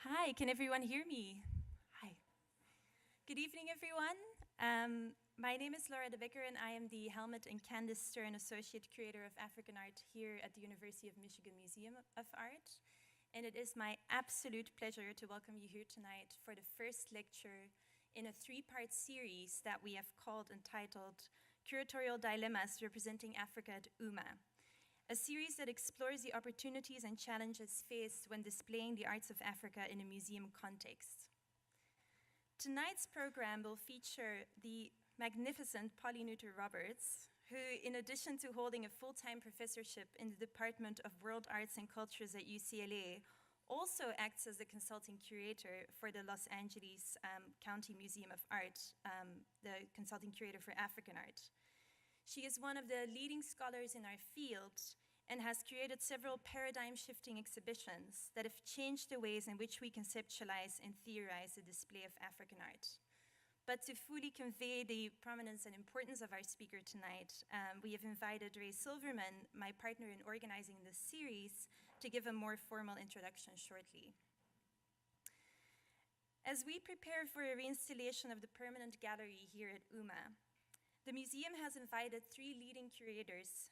Hi, can everyone hear me? Hi. Good evening, everyone. My name is Laura de Becker, and I am the Helmut and Candice Stern Associate Curator of African Art here at the University of Michigan Museum of Art. And it is my absolute pleasure to welcome you here tonight for the first lecture in a three-part series that we have called and titled Curatorial Dilemmas Representing Africa at UMMA, a series that explores the opportunities and challenges faced when displaying the arts of Africa in a museum context. Tonight's program will feature the magnificent Polly Nooter-Roberts, who, in addition to holding a full-time professorship in the Department of World Arts and Cultures at UCLA, also acts as the consulting curator for the Los Angeles County Museum of Art, the consulting curator for African art. She is one of the leading scholars in our field and has created several paradigm-shifting exhibitions that have changed the ways in which we conceptualize and theorize the display of African art. But to fully convey the prominence and importance of our speaker tonight, we have invited Ray Silverman, my partner in organizing this series, to give a more formal introduction shortly. As we prepare for a reinstallation of the permanent gallery here at UMMA, the museum has invited three leading curators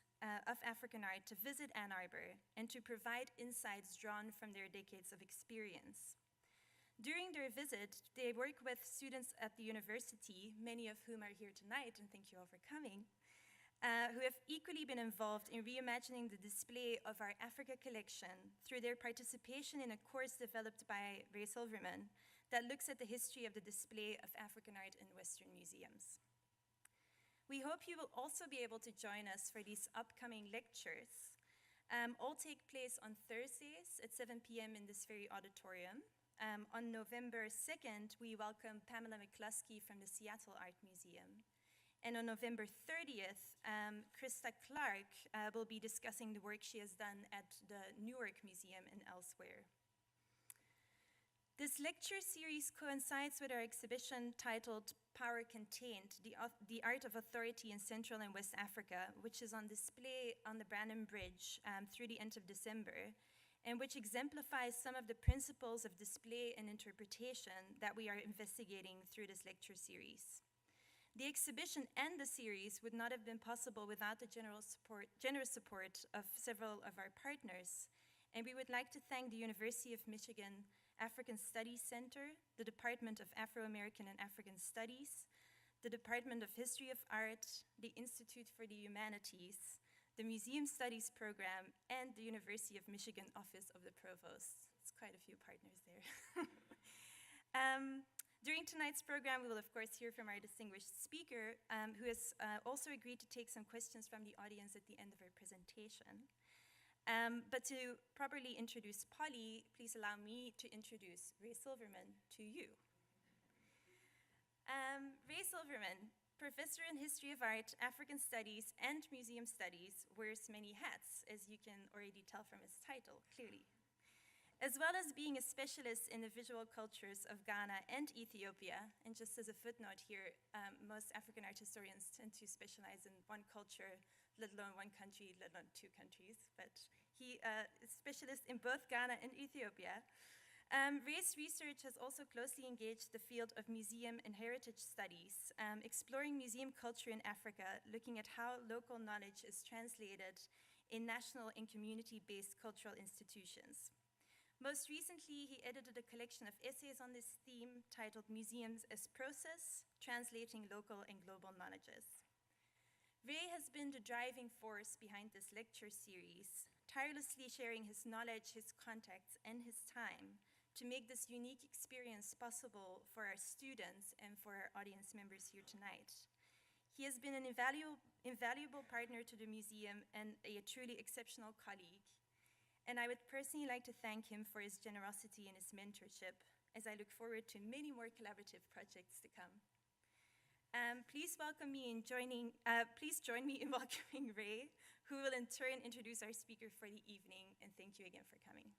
of African art to visit Ann Arbor and to provide insights drawn from their decades of experience. During their visit, they work with students at the university, many of whom are here tonight, and thank you all for coming, who have equally been involved in reimagining the display of our Africa collection through their participation in a course developed by Ray Silverman that looks at the history of the display of African art in Western museums. We hope you will also be able to join us for these upcoming lectures. All take place on Thursdays at 7 p.m. in this very auditorium. On November 2nd, we welcome Pamela McCluskey from the Seattle Art Museum. And on November 30th, Krista Clarke will be discussing the work she has done at the Newark Museum and elsewhere. This lecture series coincides with our exhibition titled Power Contained, the Art of Authority in Central and West Africa, which is on display on the Branham Bridge through the end of December, and which exemplifies some of the principles of display and interpretation that we are investigating through this lecture series. The exhibition and the series would not have been possible without the generous support of several of our partners, and we would like to thank the University of Michigan African Studies Center, the Department of Afro-American and African Studies, the Department of History of Art, the Institute for the Humanities, the Museum Studies Program, and the University of Michigan Office of the Provost. It's quite a few partners there. During tonight's program, we will of course hear from our distinguished speaker, who has also agreed to take some questions from the audience at the end of her presentation. But to properly introduce Polly, please allow me to introduce Ray Silverman to you. Ray Silverman, professor in History of Art, African Studies, and Museum Studies, wears many hats, as you can already tell from his title, clearly. As well as being a specialist in the visual cultures of Ghana and Ethiopia, and just as a footnote here, most African art historians tend to specialize in one culture, let alone one country, let alone two countries, but he is a specialist in both Ghana and Ethiopia. Ray's research has also closely engaged the field of museum and heritage studies, exploring museum culture in Africa, looking at how local knowledge is translated in national and community-based cultural institutions. Most recently, he edited a collection of essays on this theme titled Museums as Process, Translating Local and Global Knowledges. Ray has been the driving force behind this lecture series, tirelessly sharing his knowledge, his contacts, and his time to make this unique experience possible for our students and for our audience members here tonight. He has been an invaluable partner to the museum and a truly exceptional colleague. And I would personally like to thank him for his generosity and his mentorship as I look forward to many more collaborative projects to come. Please join me in welcoming Ray, who will in turn introduce our speaker for the evening, and thank you again for coming.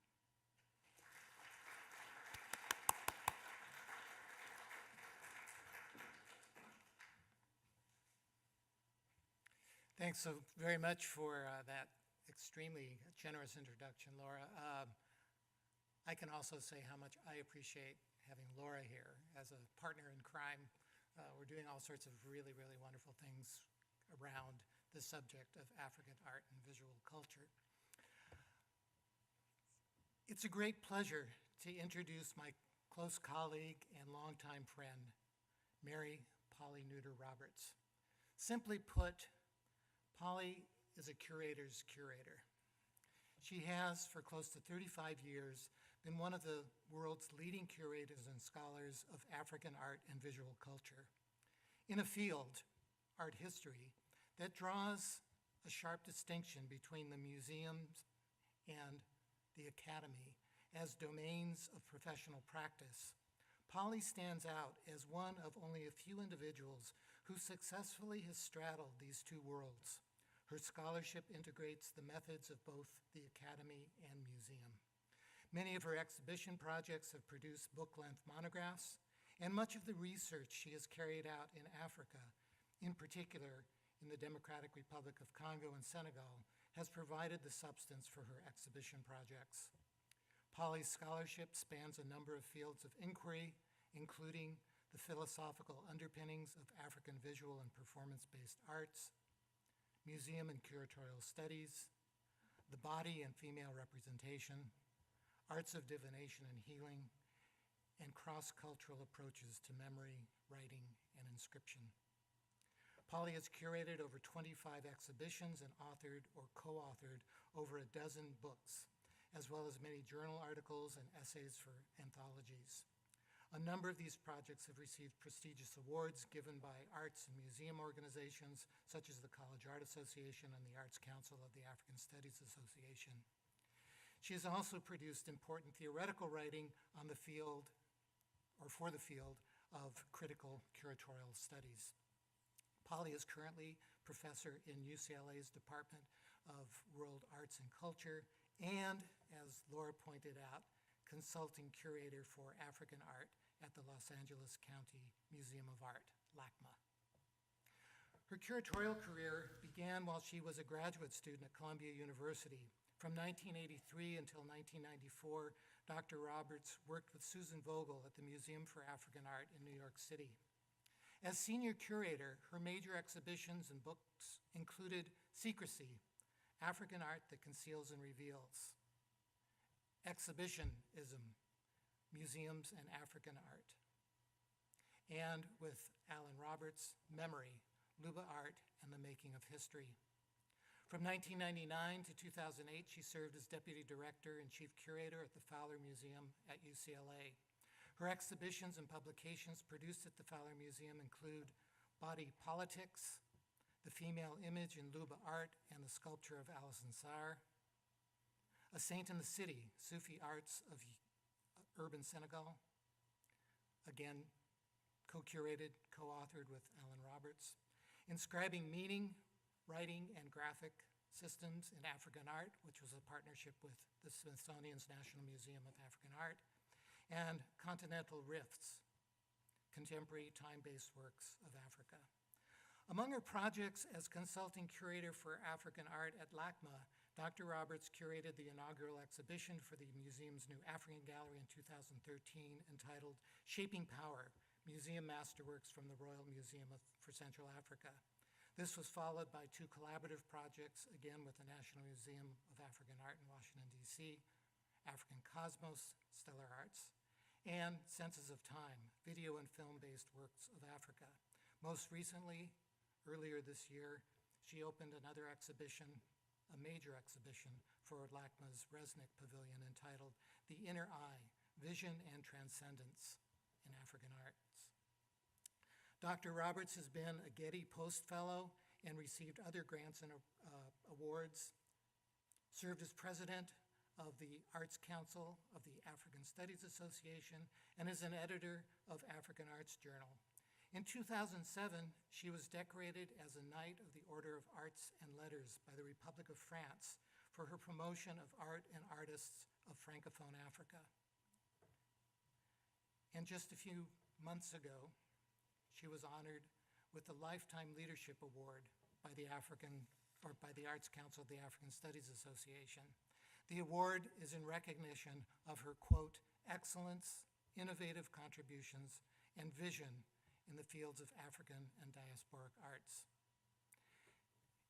Thanks so very much for that extremely generous introduction, Laura. I can also say how much I appreciate having Laura here as a partner in crime. We're doing all sorts of really, really wonderful things around the subject of African art and visual culture. It's a great pleasure to introduce my close colleague and longtime friend, Mary Polly Nooter-Roberts. Simply put, Polly is a curator's curator. She has, for close to 35 years, been one of the world's leading curators and scholars of African art and visual culture in a field, art history, that draws a sharp distinction between the museums and the academy as domains of professional practice. Polly stands out as one of only a few individuals who successfully has straddled these two worlds. Her scholarship integrates the methods of both the academy and museum. Many of her exhibition projects have produced book-length monographs, and much of the research she has carried out in Africa, in particular in the Democratic Republic of Congo and Senegal, has provided the substance for her exhibition projects. Polly's scholarship spans a number of fields of inquiry, including the philosophical underpinnings of African visual and performance-based arts, museum and curatorial studies, the body and female representation, arts of divination and healing, and cross-cultural approaches to memory, writing, and inscription. Polly has curated over 25 exhibitions and authored or co-authored over a dozen books, as well as many journal articles and essays for anthologies. A number of these projects have received prestigious awards given by arts and museum organizations, such as the College Art Association and the Arts Council of the African Studies Association. She has also produced important theoretical writing on the field, or for the field, of critical curatorial studies. Polly is currently professor in UCLA's Department of World Arts and Culture, and, as Laura pointed out, consulting curator for African art at the Los Angeles County Museum of Art, LACMA. Her curatorial career began while she was a graduate student at Columbia University. From 1983 until 1994, Dr. Roberts worked with Susan Vogel at the Museum for African Art in New York City. As senior curator, her major exhibitions and books included Secrecy, African Art that Conceals and Reveals, Exhibitionism, Museums and African Art, and with Alan Roberts, Memory, Luba Art, and the Making of History. From 1999 to 2008, she served as Deputy Director and Chief Curator at the Fowler Museum at UCLA. Her exhibitions and publications produced at the Fowler Museum include Body Politics, The Female Image in Luba Art and the Sculpture of Alison Sarr, A Saint in the City, Sufi Arts of Urban Senegal, again co-curated, co-authored with Alan Roberts, Inscribing Meaning, Writing and Graphic Systems in African Art, which was a partnership with the Smithsonian's National Museum of African Art, and Continental Rifts, Contemporary Time-Based Works of Africa. Among her projects as consulting curator for African art at LACMA, Dr. Roberts curated the inaugural exhibition for the museum's new African Gallery in 2013 entitled Shaping Power, Museum Masterworks from the Royal Museum for Central Africa. This was followed by two collaborative projects, again with the National Museum of African Art in Washington, D.C., African Cosmos, Stellar Arts, and Senses of Time, video and film-based works of Africa. Most recently, earlier this year, she opened another exhibition, a major exhibition for LACMA's Resnick Pavilion entitled The Inner Eye, Vision and Transcendence in African Arts. Dr. Roberts has been a Getty Post Fellow and received other grants and awards, served as president of the Arts Council of the African Studies Association, and is an editor of African Arts Journal. In 2007, she was decorated as a Knight of the Order of Arts and Letters by the Republic of France for her promotion of art and artists of Francophone Africa. And just a few months ago, she was honored with the Lifetime Leadership Award by the Arts Council of the African Studies Association. The award is in recognition of her, quote, excellence, innovative contributions, and vision in the fields of African and diasporic arts.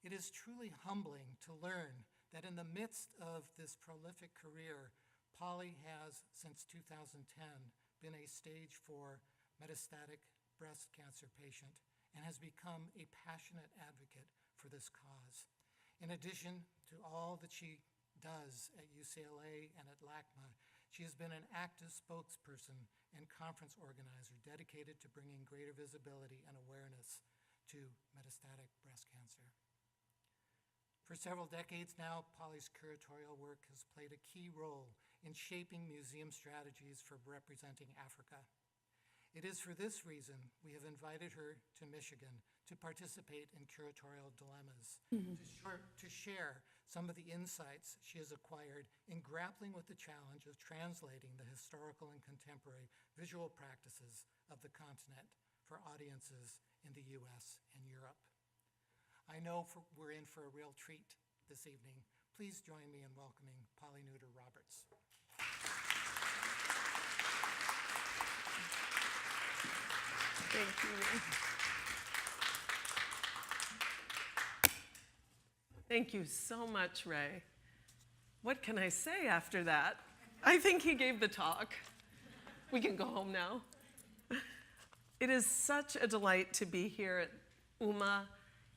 It is truly humbling to learn that in the midst of this prolific career, Polly has, since 2010, been a stage 4 metastatic breast cancer patient and has become a passionate advocate for this cause. In addition to all that she does at UCLA and at LACMA, she has been an active spokesperson and conference organizer dedicated to bringing greater visibility and awareness to metastatic breast cancer. For several decades now, Polly's curatorial work has played a key role in shaping museum strategies for representing Africa. It is for this reason we have invited her to Michigan to participate in Curatorial Dilemmas, to share some of the insights she has acquired in grappling with the challenge of translating the historical and contemporary visual practices of the continent for audiences in the US and Europe. I know we're in for a real treat this evening. Please join me in welcoming Polly Nooter-Roberts. Thank you. Thank you so much, Ray. What can I say after that? I think he gave the talk. We can go home now. It is such a delight to be here at UMMA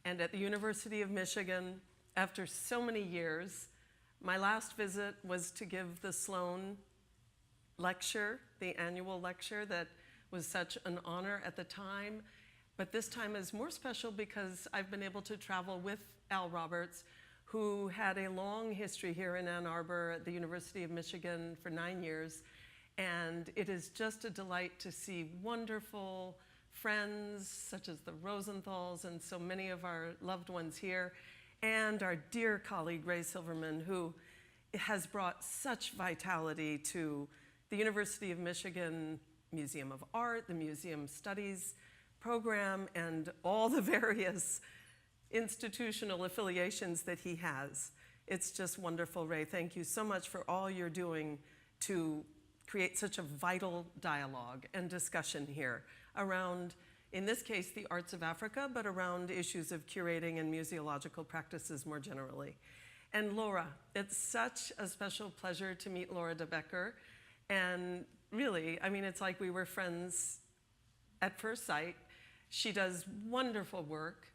and at the University of Michigan after so many years. My last visit was to give the Sloan lecture, the annual lecture that was such an honor at the time, but this time is more special because I've been able to travel with Al Roberts, who had a long history here in Ann Arbor at the University of Michigan for 9 years, and it is just a delight to see wonderful friends such as the Rosenthals and so many of our loved ones here, and our dear colleague Ray Silverman, who has brought such vitality to the University of Michigan Museum of Art, the Museum Studies program, and all the various institutional affiliations that he has. It's just wonderful, Ray. Thank you so much for all you're doing to create such a vital dialogue and discussion here around, in this case, the arts of Africa, but around issues of curating and museological practices more generally. And Laura, it's such a special pleasure to meet Laura de Becker. And really, I mean, it's like we were friends at first sight. She does wonderful work.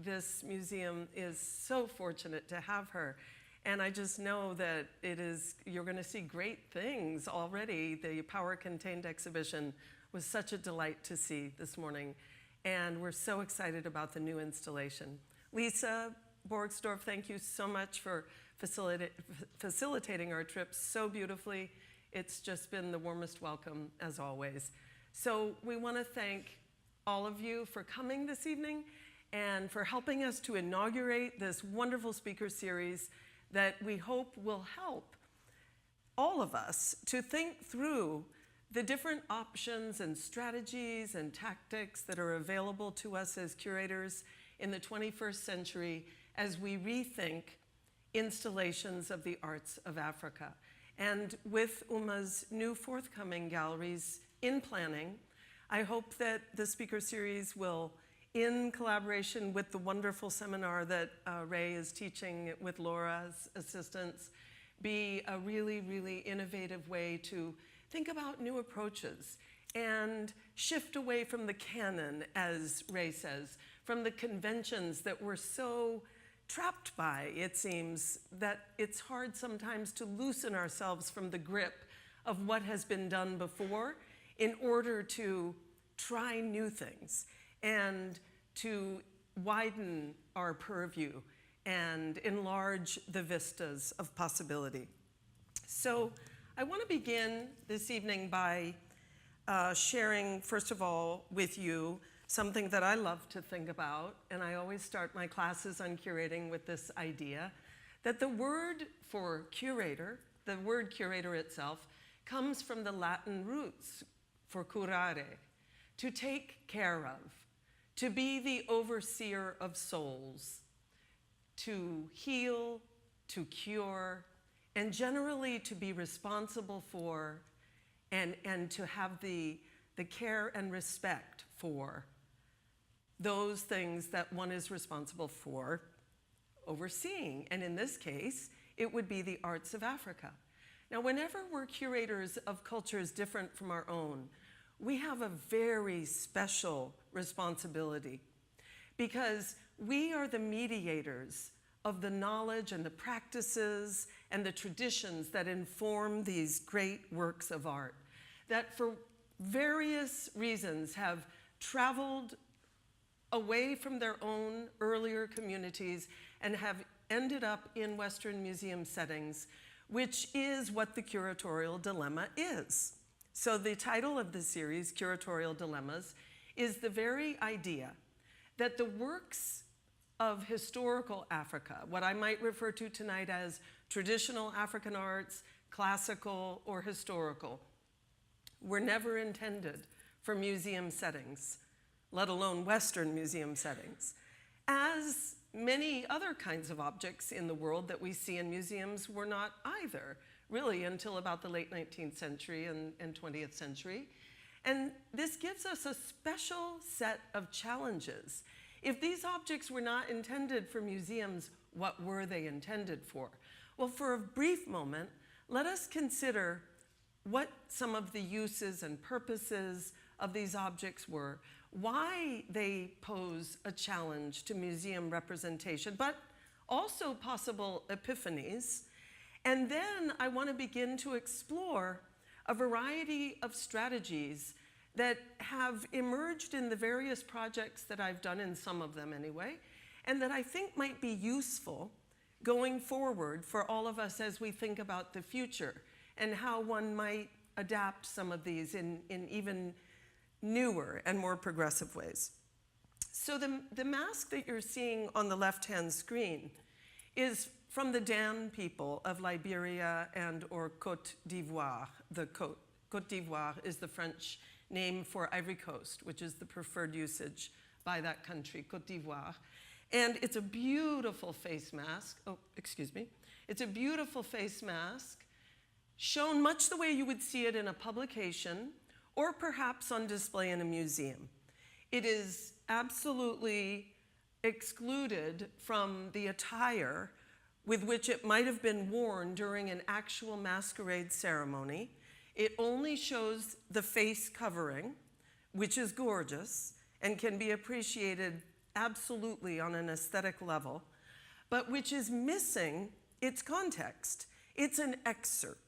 This museum is so fortunate to have her. And I just know that you're going to see great things already. The Power Contained exhibition was such a delight to see this morning. And we're so excited about the new installation. Lisa Borgsdorf, thank you so much for facilitating our trip so beautifully. It's just been the warmest welcome, as always. So we want to thank all of you for coming this evening and for helping us to inaugurate this wonderful speaker series that we hope will help all of us to think through the different options and strategies and tactics that are available to us as curators in the 21st century as we rethink installations of the arts of Africa. And with UMMA's new forthcoming galleries in planning, I hope that the speaker series will, in collaboration with the wonderful seminar that Ray is teaching with Laura's assistance, be a really, really innovative way to think about new approaches and shift away from the canon, as Ray says, from the conventions that we're so trapped by, it seems, that it's hard sometimes to loosen ourselves from the grip of what has been done before in order to try new things and to widen our purview and enlarge the vistas of possibility. So I want to begin this evening by sharing, first of all, with you something that I love to think about, and I always start my classes on curating with this idea, that the word for curator, the word curator itself, comes from the Latin roots for curare, to take care of, to be the overseer of souls, to heal, to cure, and generally to be responsible for and to have the care and respect for those things that one is responsible for overseeing. And in this case, it would be the arts of Africa. Now, whenever we're curators of cultures different from our own, we have a very special responsibility because we are the mediators of the knowledge and the practices and the traditions that inform these great works of art that for various reasons have traveled away from their own earlier communities and have ended up in Western museum settings, which is what the curatorial dilemma is. So the title of the series, Curatorial Dilemmas, is the very idea that the works of historical Africa, what I might refer to tonight as traditional African arts, classical or historical, were never intended for museum settings, let alone Western museum settings. As many other kinds of objects in the world that we see in museums were not either, really until about the late 19th century and 20th century. And this gives us a special set of challenges. If these objects were not intended for museums, what were they intended for? Well, for a brief moment, let us consider what some of the uses and purposes of these objects were, why they pose a challenge to museum representation, but also possible epiphanies. And then I want to begin to explore a variety of strategies that have emerged in the various projects that I've done, in some of them anyway, and that I think might be useful going forward for all of us as we think about the future and how one might adapt some of these in even newer and more progressive ways. So the mask that you're seeing on the left-hand screen is from the Dan people of Liberia and or Côte d'Ivoire. The Côte d'Ivoire is the French name for Ivory Coast, which is the preferred usage by that country, Côte d'Ivoire. And it's a beautiful face mask. Oh, excuse me. It's a beautiful face mask shown much the way you would see it in a publication or perhaps on display in a museum. It is absolutely excluded from the attire with which it might have been worn during an actual masquerade ceremony. It only shows the face covering, which is gorgeous and can be appreciated absolutely on an aesthetic level, but which is missing its context. It's an excerpt.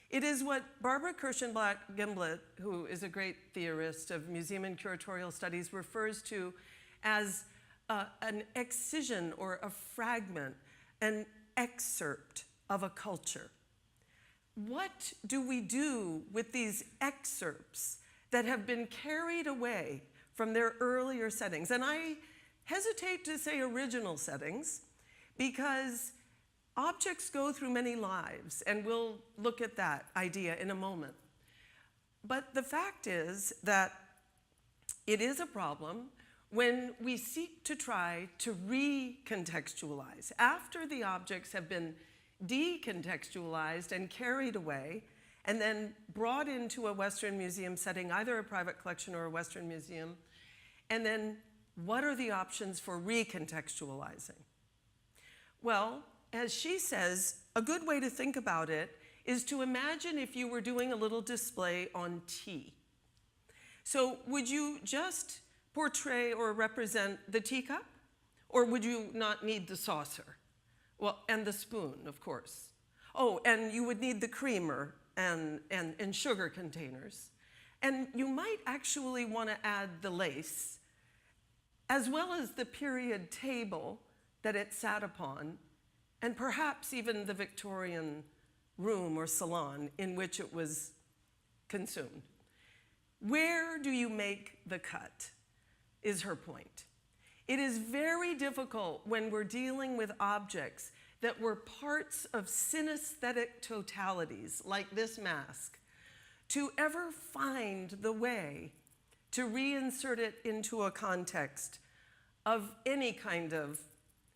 It is what Barbara Kirshenblatt-Gimblett, who is a great theorist of museum and curatorial studies, refers to as an excision or a fragment, an excerpt of a culture. What do we do with these excerpts that have been carried away from their earlier settings? And I hesitate to say original settings because objects go through many lives, and we'll look at that idea in a moment. But the fact is that it is a problem when we seek to try to recontextualize. After the objects have been decontextualized and carried away, and then brought into a Western museum setting, either a private collection or a Western museum, and then what are the options for recontextualizing? Well, as she says, a good way to think about it is to imagine if you were doing a little display on tea. So would you just portray or represent the teacup? Or would you not need the saucer? Well, and the spoon, of course. Oh, and you would need the creamer and sugar containers. And you might actually want to add the lace, as well as the period table that it sat upon, and perhaps even the Victorian room or salon in which it was consumed. Where do you make the cut, is her point. It is very difficult when we're dealing with objects that were parts of synesthetic totalities, like this mask, to ever find the way to reinsert it into a context of any kind of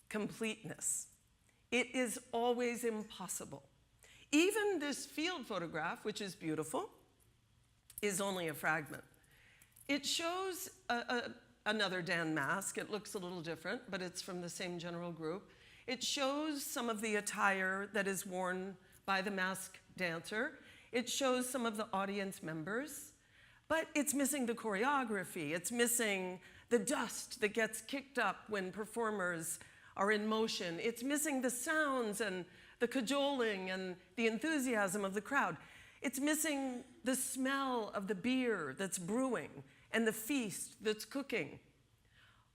completeness. It is always impossible. Even this field photograph, which is beautiful, is only a fragment. It shows another Dan mask. It looks a little different, but it's from the same general group. It shows some of the attire that is worn by the masked dancer. It shows some of the audience members, but it's missing the choreography. It's missing the dust that gets kicked up when performers are in motion. It's missing the sounds and the cajoling and the enthusiasm of the crowd. It's missing the smell of the beer that's brewing and the feast that's cooking.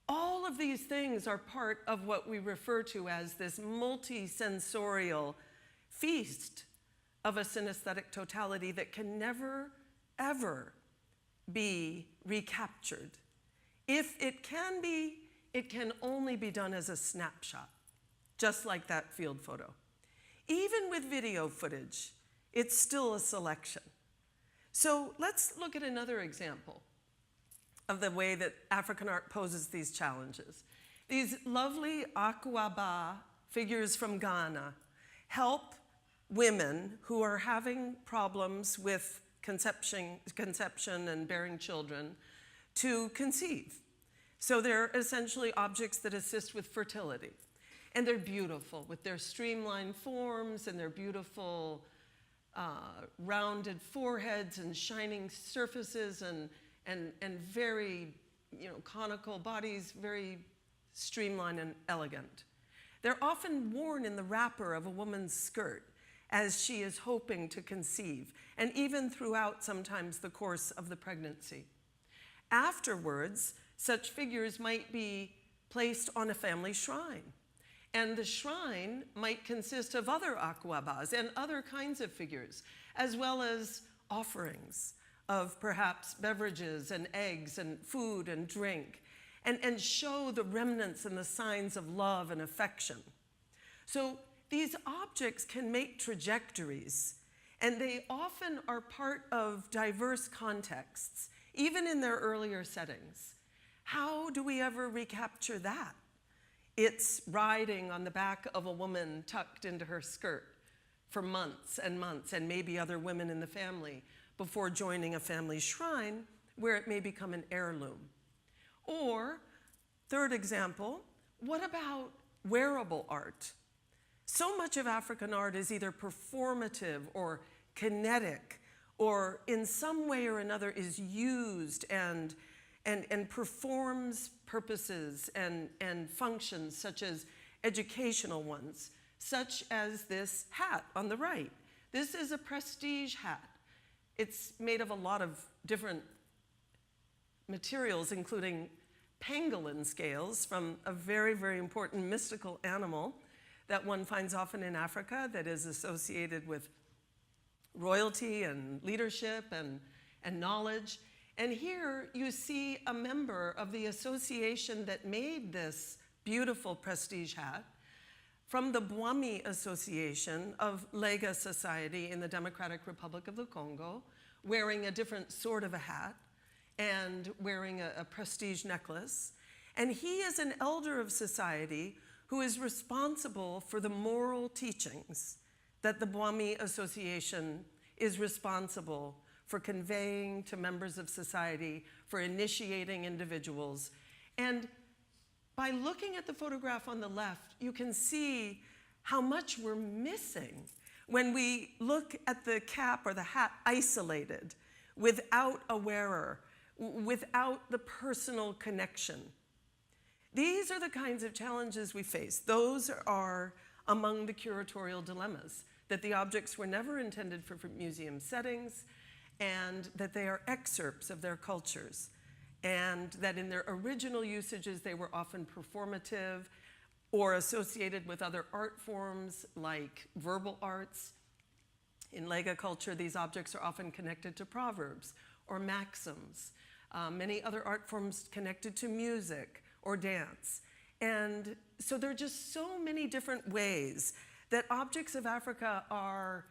All of these things are part of what we refer to as this multi-sensorial feast of a synesthetic totality that can never, ever be recaptured. If it can be, it can only be done as a snapshot, just like that field photo. Even with video footage, it's still a selection. So let's look at another example of the way that African art poses these challenges. These lovely Akuaba figures from Ghana help women who are having problems with conception and bearing children to conceive. So they're essentially objects that assist with fertility. And they're beautiful with their streamlined forms and their beautiful rounded foreheads and shining surfaces and very, conical bodies, very streamlined and elegant. They're often worn in the wrapper of a woman's skirt as she is hoping to conceive, and even throughout sometimes the course of the pregnancy. Afterwards, such figures might be placed on a family shrine. And the shrine might consist of other akuabas and other kinds of figures, as well as offerings of perhaps beverages and eggs and food and drink, and show the remnants and the signs of love and affection. So these objects can make trajectories, and they often are part of diverse contexts, even in their earlier settings. How do we ever recapture that? It's riding on the back of a woman tucked into her skirt for months, and maybe other women in the family before joining a family shrine where it may become an heirloom. Or, third example, what about wearable art? So much of African art is either performative or kinetic, or in some way or another is used and performs purposes and functions, such as educational ones, such as this hat on the right. This is a prestige hat. It's made of a lot of different materials, including pangolin scales from a very, very important mystical animal that one finds often in Africa that is associated with royalty and leadership and knowledge. And here you see a member of the association that made this beautiful prestige hat from the Bwami Association of Lega Society in the Democratic Republic of the Congo, wearing a different sort of a hat and wearing a prestige necklace. And he is an elder of society who is responsible for the moral teachings that the Bwami Association is responsible for conveying to members of society, for initiating individuals. And by looking at the photograph on the left, you can see how much we're missing when we look at the cap or the hat isolated, without a wearer, without the personal connection. These are the kinds of challenges we face. Those are among the curatorial dilemmas, that the objects were never intended for museum settings, and that they are excerpts of their cultures, and that in their original usages they were often performative or associated with other art forms like verbal arts. In Lega culture, these objects are often connected to proverbs or maxims, many other art forms connected to music or dance. And so there are just so many different ways that objects of Africa are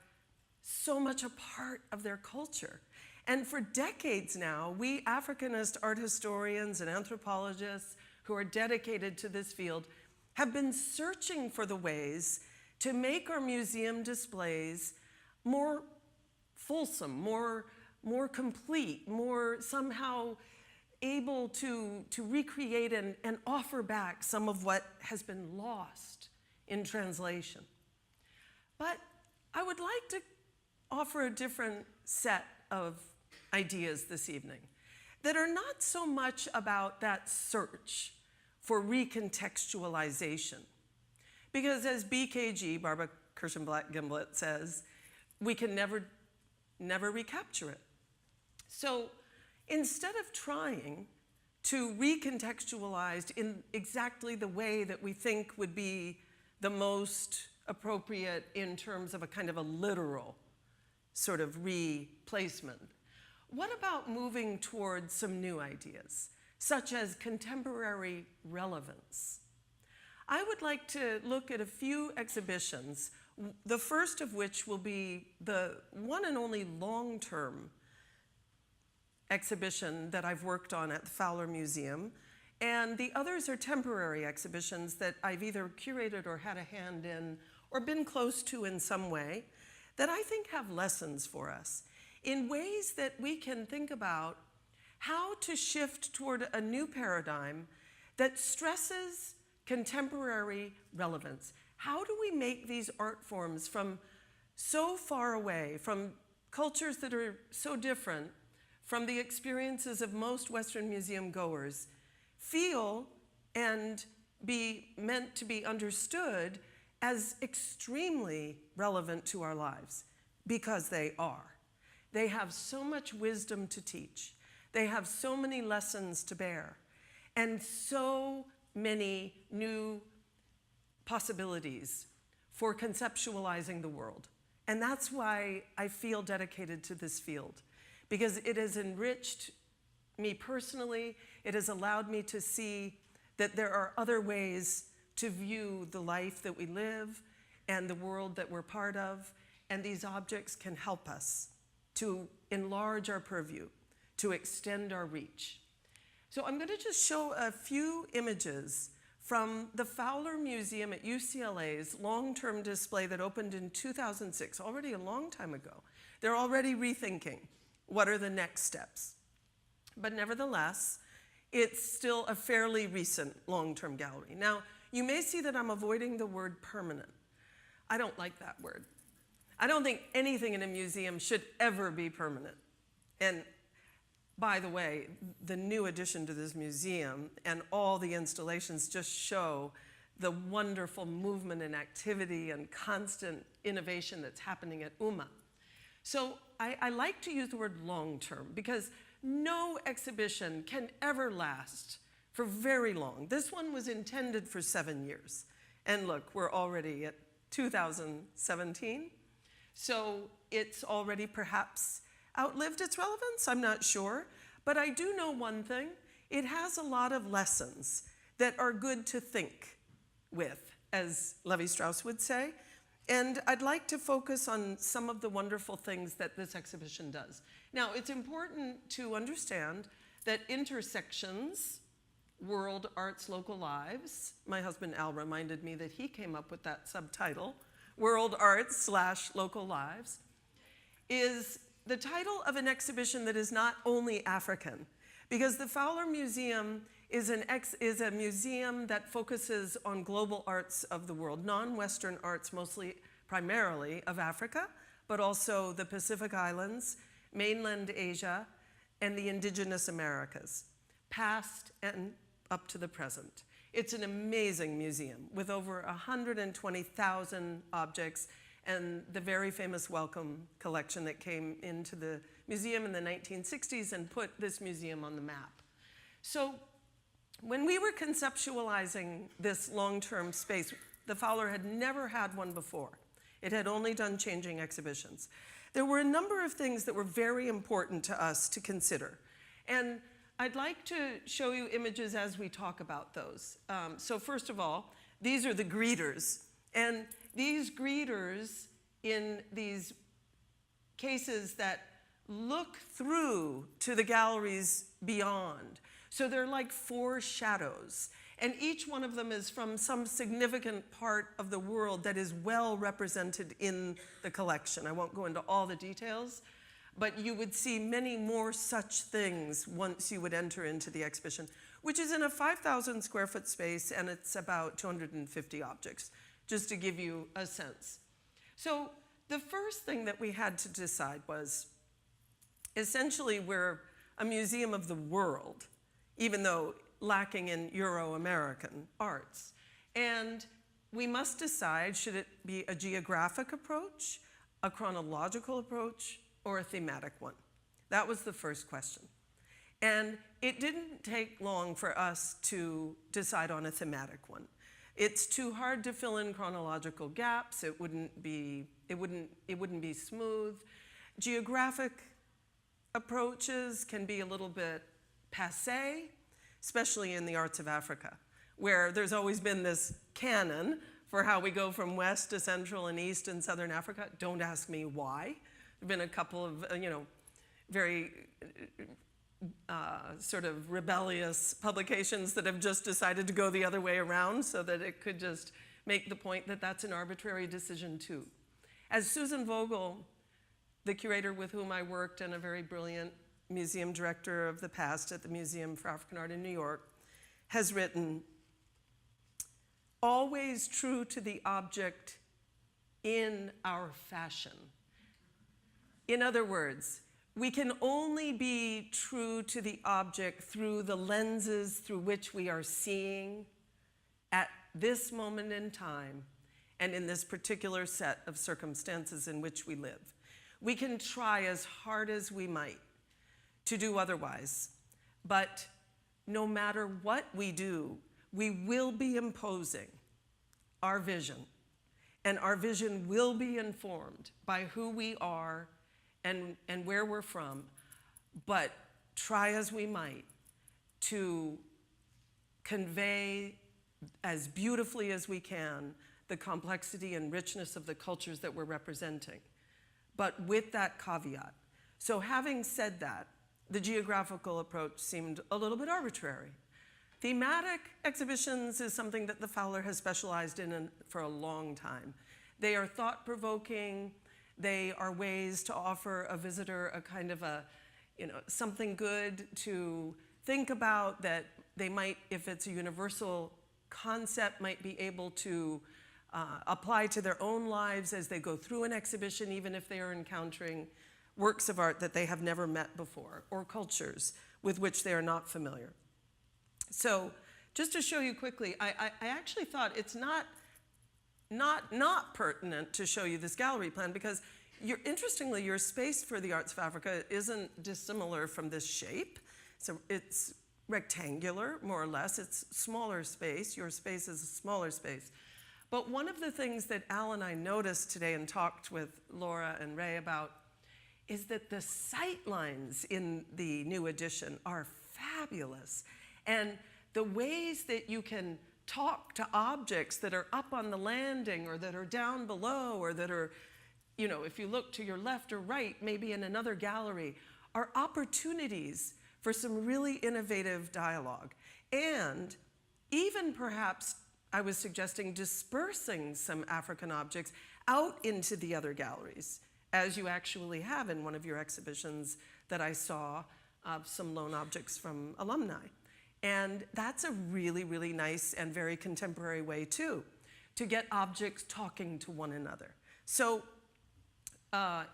so much a part of their culture. And for decades now, we Africanist art historians and anthropologists who are dedicated to this field have been searching for the ways to make our museum displays more fulsome, more complete, more somehow able to recreate and offer back some of what has been lost in translation. But I would like to offer a different set of ideas this evening that are not so much about that search for recontextualization. Because as BKG, Barbara Kirshenblatt-Gimblett, says, we can never recapture it. So instead of trying to recontextualize in exactly the way that we think would be the most appropriate in terms of a kind of a literal sort of replacement, what about moving towards some new ideas, such as contemporary relevance? I would like to look at a few exhibitions, the first of which will be the one and only long-term exhibition that I've worked on at the Fowler Museum, and the others are temporary exhibitions that I've either curated or had a hand in or been close to in some way that I think have lessons for us in ways that we can think about how to shift toward a new paradigm that stresses contemporary relevance. How do we make these art forms from so far away, from cultures that are so different from the experiences of most Western museum goers, feel and be meant to be understood as extremely relevant to our lives? Because they are. They have so much wisdom to teach. They have so many lessons to bear, and so many new possibilities for conceptualizing the world. And that's why I feel dedicated to this field, because it has enriched me personally. It has allowed me to see that there are other ways to view the life that we live and the world that we're part of, and these objects can help us to enlarge our purview, to extend our reach. So I'm going to just show a few images from the Fowler Museum at UCLA's long-term display that opened in 2006, already a long time ago. They're already rethinking what are the next steps. But nevertheless, it's still a fairly recent long-term gallery. Now, you may see that I'm avoiding the word permanent. I don't like that word. I don't think anything in a museum should ever be permanent. And by the way, the new addition to this museum and all the installations just show the wonderful movement and activity and constant innovation that's happening at UMMA. So I like to use the word long-term because no exhibition can ever last for very long. This one was intended for 7 years. And look, we're already at 2017. So it's already perhaps outlived its relevance, I'm not sure. But I do know one thing, it has a lot of lessons that are good to think with, as Levi-Strauss would say. And I'd like to focus on some of the wonderful things that this exhibition does. Now, it's important to understand that intersections, world, arts, local lives, my husband Al reminded me that he came up with that subtitle, World Arts / Local Lives, is the title of an exhibition that is not only African, because the Fowler Museum is a museum that focuses on global arts of the world, non-Western arts, mostly, primarily of Africa, but also the Pacific Islands, mainland Asia, and the indigenous Americas, past and up to the present. It's an amazing museum with over 120,000 objects and the very famous Welcome collection that came into the museum in the 1960s and put this museum on the map. So when we were conceptualizing this long-term space, the Fowler had never had one before. It had only done changing exhibitions. There were a number of things that were very important to us to consider. And I'd like to show you images as we talk about those. So first of all, these are the greeters. And these greeters in these cases that look through to the galleries beyond. So they're like four shadows. And each one of them is from some significant part of the world that is well represented in the collection. I won't go into all the details, but you would see many more such things once you would enter into the exhibition, which is in a 5,000 square foot space, and it's about 250 objects, just to give you a sense. So the first thing that we had to decide was, essentially we're a museum of the world, even though lacking in Euro-American arts. And we must decide, should it be a geographic approach, a chronological approach, or a thematic one? That was the first question. And it didn't take long for us to decide on a thematic one. It's too hard to fill in chronological gaps. It wouldn't be smooth. Geographic approaches can be a little bit passé, especially in the arts of Africa, where there's always been this canon for how we go from West to Central and East and Southern Africa. Don't ask me why. There have been a couple of, very sort of rebellious publications that have just decided to go the other way around so that it could just make the point that that's an arbitrary decision too. As Susan Vogel, the curator with whom I worked and a very brilliant museum director of the past at the Museum for African Art in New York, has written, always true to the object in our fashion. In other words, we can only be true to the object through the lenses through which we are seeing at this moment in time and in this particular set of circumstances in which we live. We can try as hard as we might to do otherwise, but no matter what we do, we will be imposing our vision, and our vision will be informed by who we are and where we're from, but try as we might to convey as beautifully as we can the complexity and richness of the cultures that we're representing, but with that caveat. So having said that, the geographical approach seemed a little bit arbitrary. Thematic exhibitions is something that the Fowler has specialized in for a long time. They are thought-provoking. They are ways to offer a visitor a kind of something good to think about that they might, if it's a universal concept, might be able to apply to their own lives as they go through an exhibition, even if they are encountering works of art that they have never met before, or cultures with which they are not familiar. So just to show you quickly, I actually thought it's not pertinent to show you this gallery plan because interestingly, your space for the Arts of Africa isn't dissimilar from this shape. So it's rectangular, more or less. It's smaller space. Your space is a smaller space. But one of the things that Al and I noticed today and talked with Laura and Ray about is that the sight lines in the new edition are fabulous. And the ways that you can talk to objects that are up on the landing or that are down below or that are, if you look to your left or right, maybe in another gallery, are opportunities for some really innovative dialogue. And even perhaps, I was suggesting dispersing some African objects out into the other galleries, as you actually have in one of your exhibitions that I saw of some lone objects from alumni. And that's a really, really nice and very contemporary way too, to get objects talking to one another. So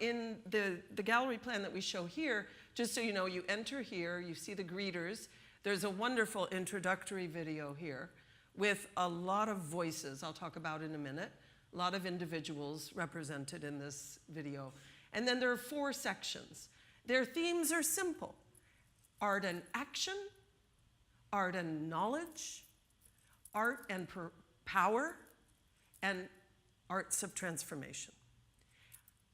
in the gallery plan that we show here, just so you know, you enter here, you see the greeters. There's a wonderful introductory video here with a lot of voices I'll talk about in a minute, a lot of individuals represented in this video. And then there are 4 sections. Their themes are simple: art and action, art and knowledge, art and power, and arts of transformation.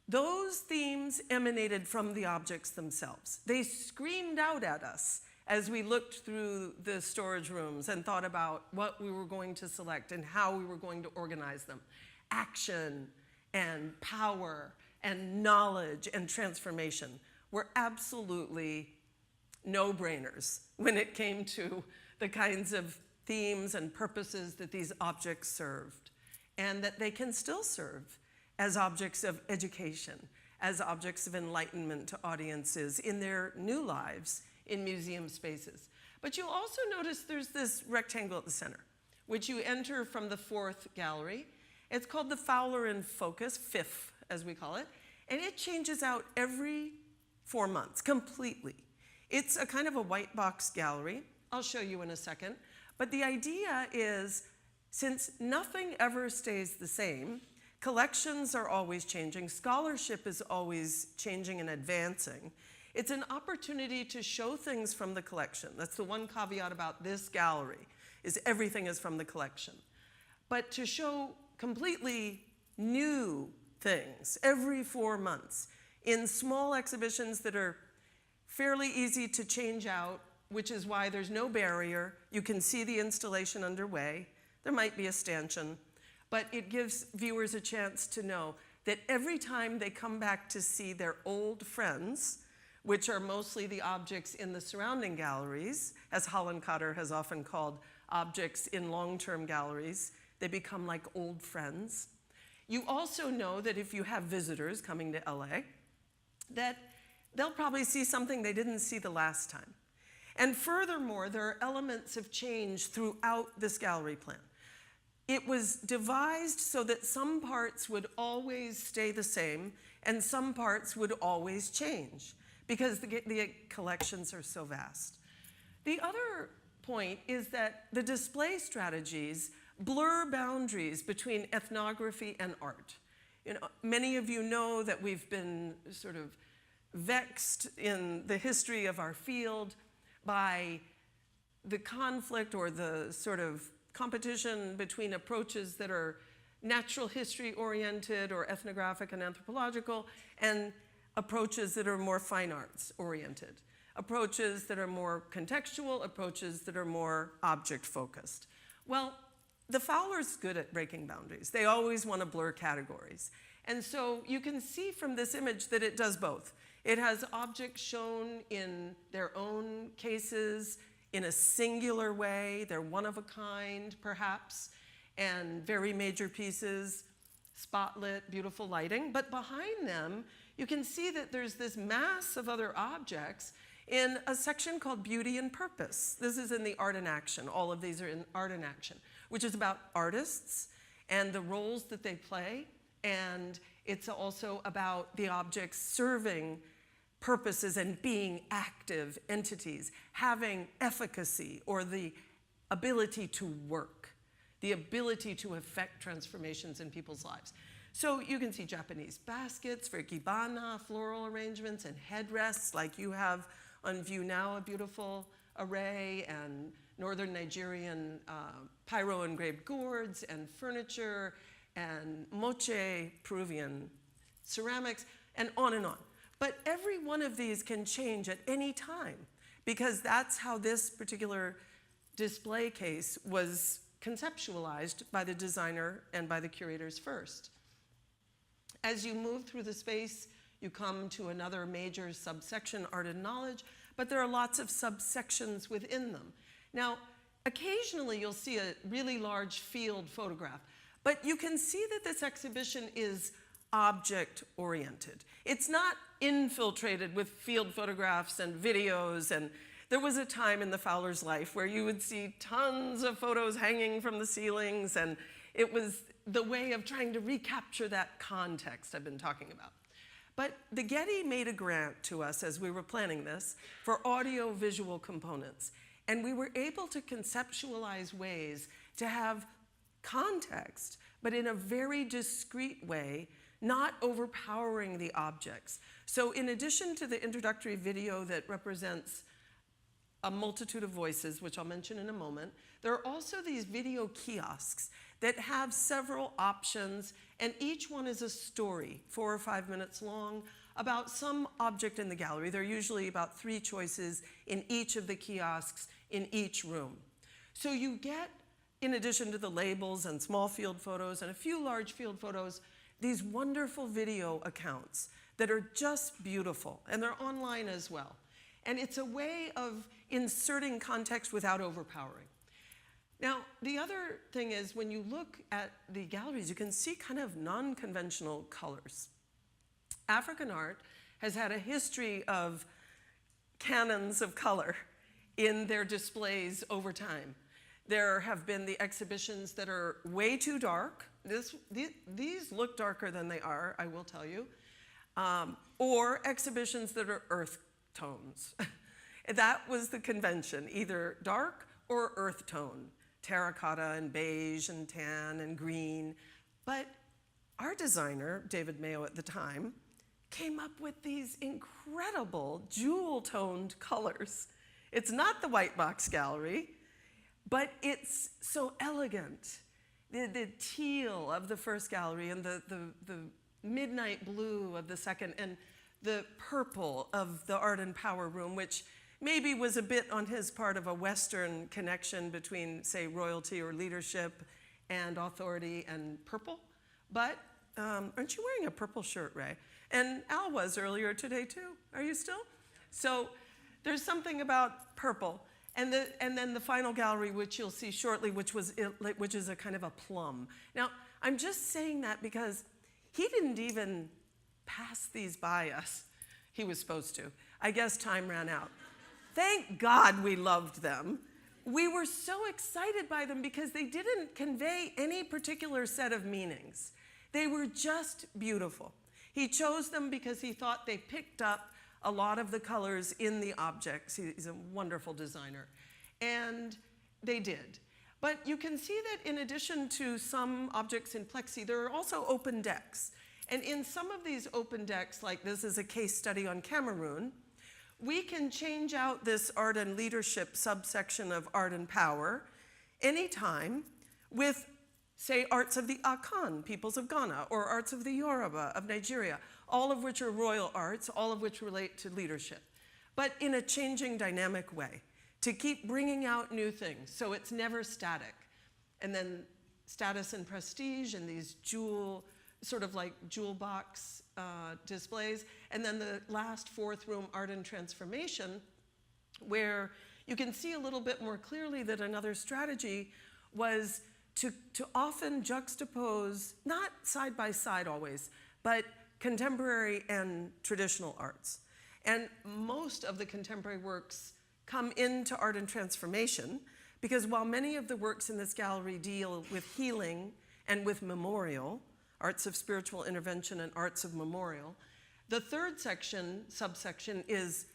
Those themes emanated from the objects themselves. They screamed out at us as we looked through the storage rooms and thought about what we were going to select and how we were going to organize them. Action and power and knowledge and transformation were absolutely no-brainers when it came to the kinds of themes and purposes that these objects served, and that they can still serve as objects of education, as objects of enlightenment to audiences in their new lives in museum spaces. But you'll also notice there's this rectangle at the center, which you enter from the fourth gallery. It's called the Fowler Focus, FIF as we call it, and it changes out every 4 months completely. It's a kind of a white box gallery. I'll show you in a second. But the idea is, since nothing ever stays the same, collections are always changing, scholarship is always changing and advancing, it's an opportunity to show things from the collection. That's the one caveat about this gallery, is everything is from the collection. But to show completely new things every 4 months in small exhibitions that are fairly easy to change out, which is why there's no barrier. You can see the installation underway. There might be a stanchion, but it gives viewers a chance to know that every time they come back to see their old friends, which are mostly the objects in the surrounding galleries, as Holland Cotter has often called objects in long-term galleries, they become like old friends. You also know that if you have visitors coming to LA, that they'll probably see something they didn't see the last time. And furthermore, there are elements of change throughout this gallery plan. It was devised so that some parts would always stay the same and some parts would always change because the collections are so vast. The other point is that the display strategies blur boundaries between ethnography and art. You know, many of you know that we've been sort of vexed in the history of our field by the conflict or the sort of competition between approaches that are natural history oriented or ethnographic and anthropological and approaches that are more fine arts oriented, approaches that are more contextual, approaches that are more object focused. Well, the Fowler's good at breaking boundaries. They always want to blur categories. And so you can see from this image that it does both. It has objects shown in their own cases in a singular way. They're one of a kind, perhaps, and very major pieces, spotlit, beautiful lighting. But behind them, you can see that there's this mass of other objects in a section called Beauty and Purpose. This is in the Art in Action. All of these are in Art in Action, which is about artists and the roles that they play. And it's also about the objects serving purposes and being active entities, having efficacy or the ability to work, the ability to affect transformations in people's lives. So you can see Japanese baskets for ikebana, floral arrangements, and headrests like you have on view now, a beautiful array, and northern Nigerian pyro-engraved gourds and furniture, and moche, Peruvian ceramics, and on and on. But every one of these can change at any time because that's how this particular display case was conceptualized by the designer and by the curators first. As you move through the space, you come to another major subsection, Art and Knowledge, but there are lots of subsections within them. Now, occasionally you'll see a really large field photograph, but you can see that this exhibition is object-oriented. It's not infiltrated with field photographs and videos, and there was a time in the Fowler's life where you would see tons of photos hanging from the ceilings, and it was the way of trying to recapture that context I've been talking about. But the Getty made a grant to us as we were planning this for audio-visual components, and we were able to conceptualize ways to have context, but in a very discrete way, not overpowering the objects. So in addition to the introductory video that represents a multitude of voices, which I'll mention in a moment, there are also these video kiosks that have several options, and each one is a story, 4 or 5 minutes long, about some object in the gallery. There are usually about 3 choices in each of the kiosks in each room. So you get, in addition to the labels and small field photos and a few large field photos, these wonderful video accounts that are just beautiful, and they're online as well. And it's a way of inserting context without overpowering. Now, the other thing is when you look at the galleries, you can see kind of non-conventional colors. African art has had a history of canons of color in their displays over time. There have been the exhibitions that are way too dark. These look darker than they are, I will tell you. Or exhibitions that are earth tones. That was the convention, either dark or earth tone. Terracotta and beige and tan and green. But our designer, David Mayo at the time, came up with these incredible jewel-toned colors. It's not the white box gallery, but it's so elegant. The teal of the first gallery and the midnight blue of the second and the purple of the Art and Power room, which maybe was a bit on his part of a Western connection between, say, royalty or leadership and authority and purple. But aren't you wearing a purple shirt, Ray? And Al was earlier today, too. Are you still? So there's something about purple. And then the final gallery, which you'll see shortly, which is a kind of a plum. Now, I'm just saying that because he didn't even pass these by us. He was supposed to. I guess time ran out. Thank God we loved them. We were so excited by them because they didn't convey any particular set of meanings. They were just beautiful. He chose them because he thought they picked up a lot of the colors in the objects. He's a wonderful designer. And they did. But you can see that in addition to some objects in plexi, there are also open decks. And in some of these open decks, like this is a case study on Cameroon, we can change out this art and leadership subsection of art and power anytime with, say, arts of the Akan, peoples of Ghana, or arts of the Yoruba of Nigeria, all of which are royal arts, all of which relate to leadership, but in a changing, dynamic way, to keep bringing out new things, so it's never static. And then status and prestige and these sort of like jewel box displays. And then the last fourth room, art and transformation, where you can see a little bit more clearly that another strategy was to often juxtapose, not side by side always, but contemporary and traditional arts. And most of the contemporary works come into art and transformation because while many of the works in this gallery deal with healing and with memorial, arts of spiritual intervention and arts of memorial, the third subsection is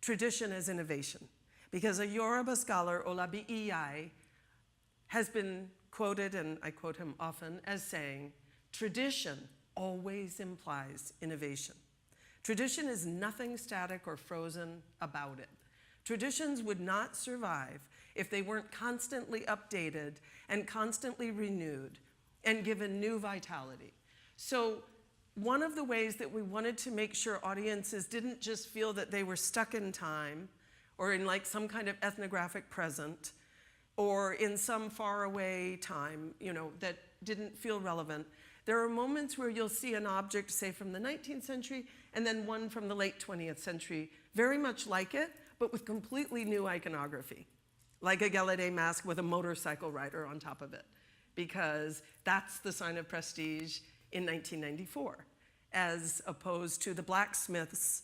tradition as innovation. Because a Yoruba scholar, Olabi Iyai, has been quoted, and I quote him often, as saying, tradition always implies innovation. Tradition is nothing static or frozen about it. Traditions would not survive if they weren't constantly updated and constantly renewed and given new vitality. So one of the ways that we wanted to make sure audiences didn't just feel that they were stuck in time or in like some kind of ethnographic present or in some faraway time, that didn't feel relevant. There are moments where you'll see an object, say from the 19th century, and then one from the late 20th century, very much like it, but with completely new iconography, like a Gallaudet mask with a motorcycle rider on top of it, because that's the sign of prestige in 1994, as opposed to the blacksmith's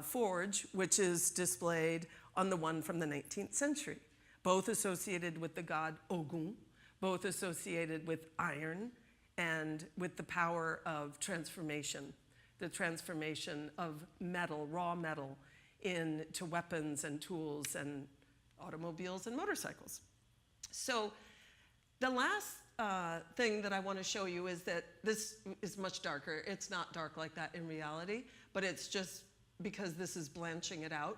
forge, which is displayed on the one from the 19th century, both associated with the god Ogun, both associated with iron and with the power of transformation, the transformation of metal, raw metal, into weapons and tools and automobiles and motorcycles. So the last thing that I want to show you is that this is much darker. It's not dark like that in reality, but it's just because this is blanching it out.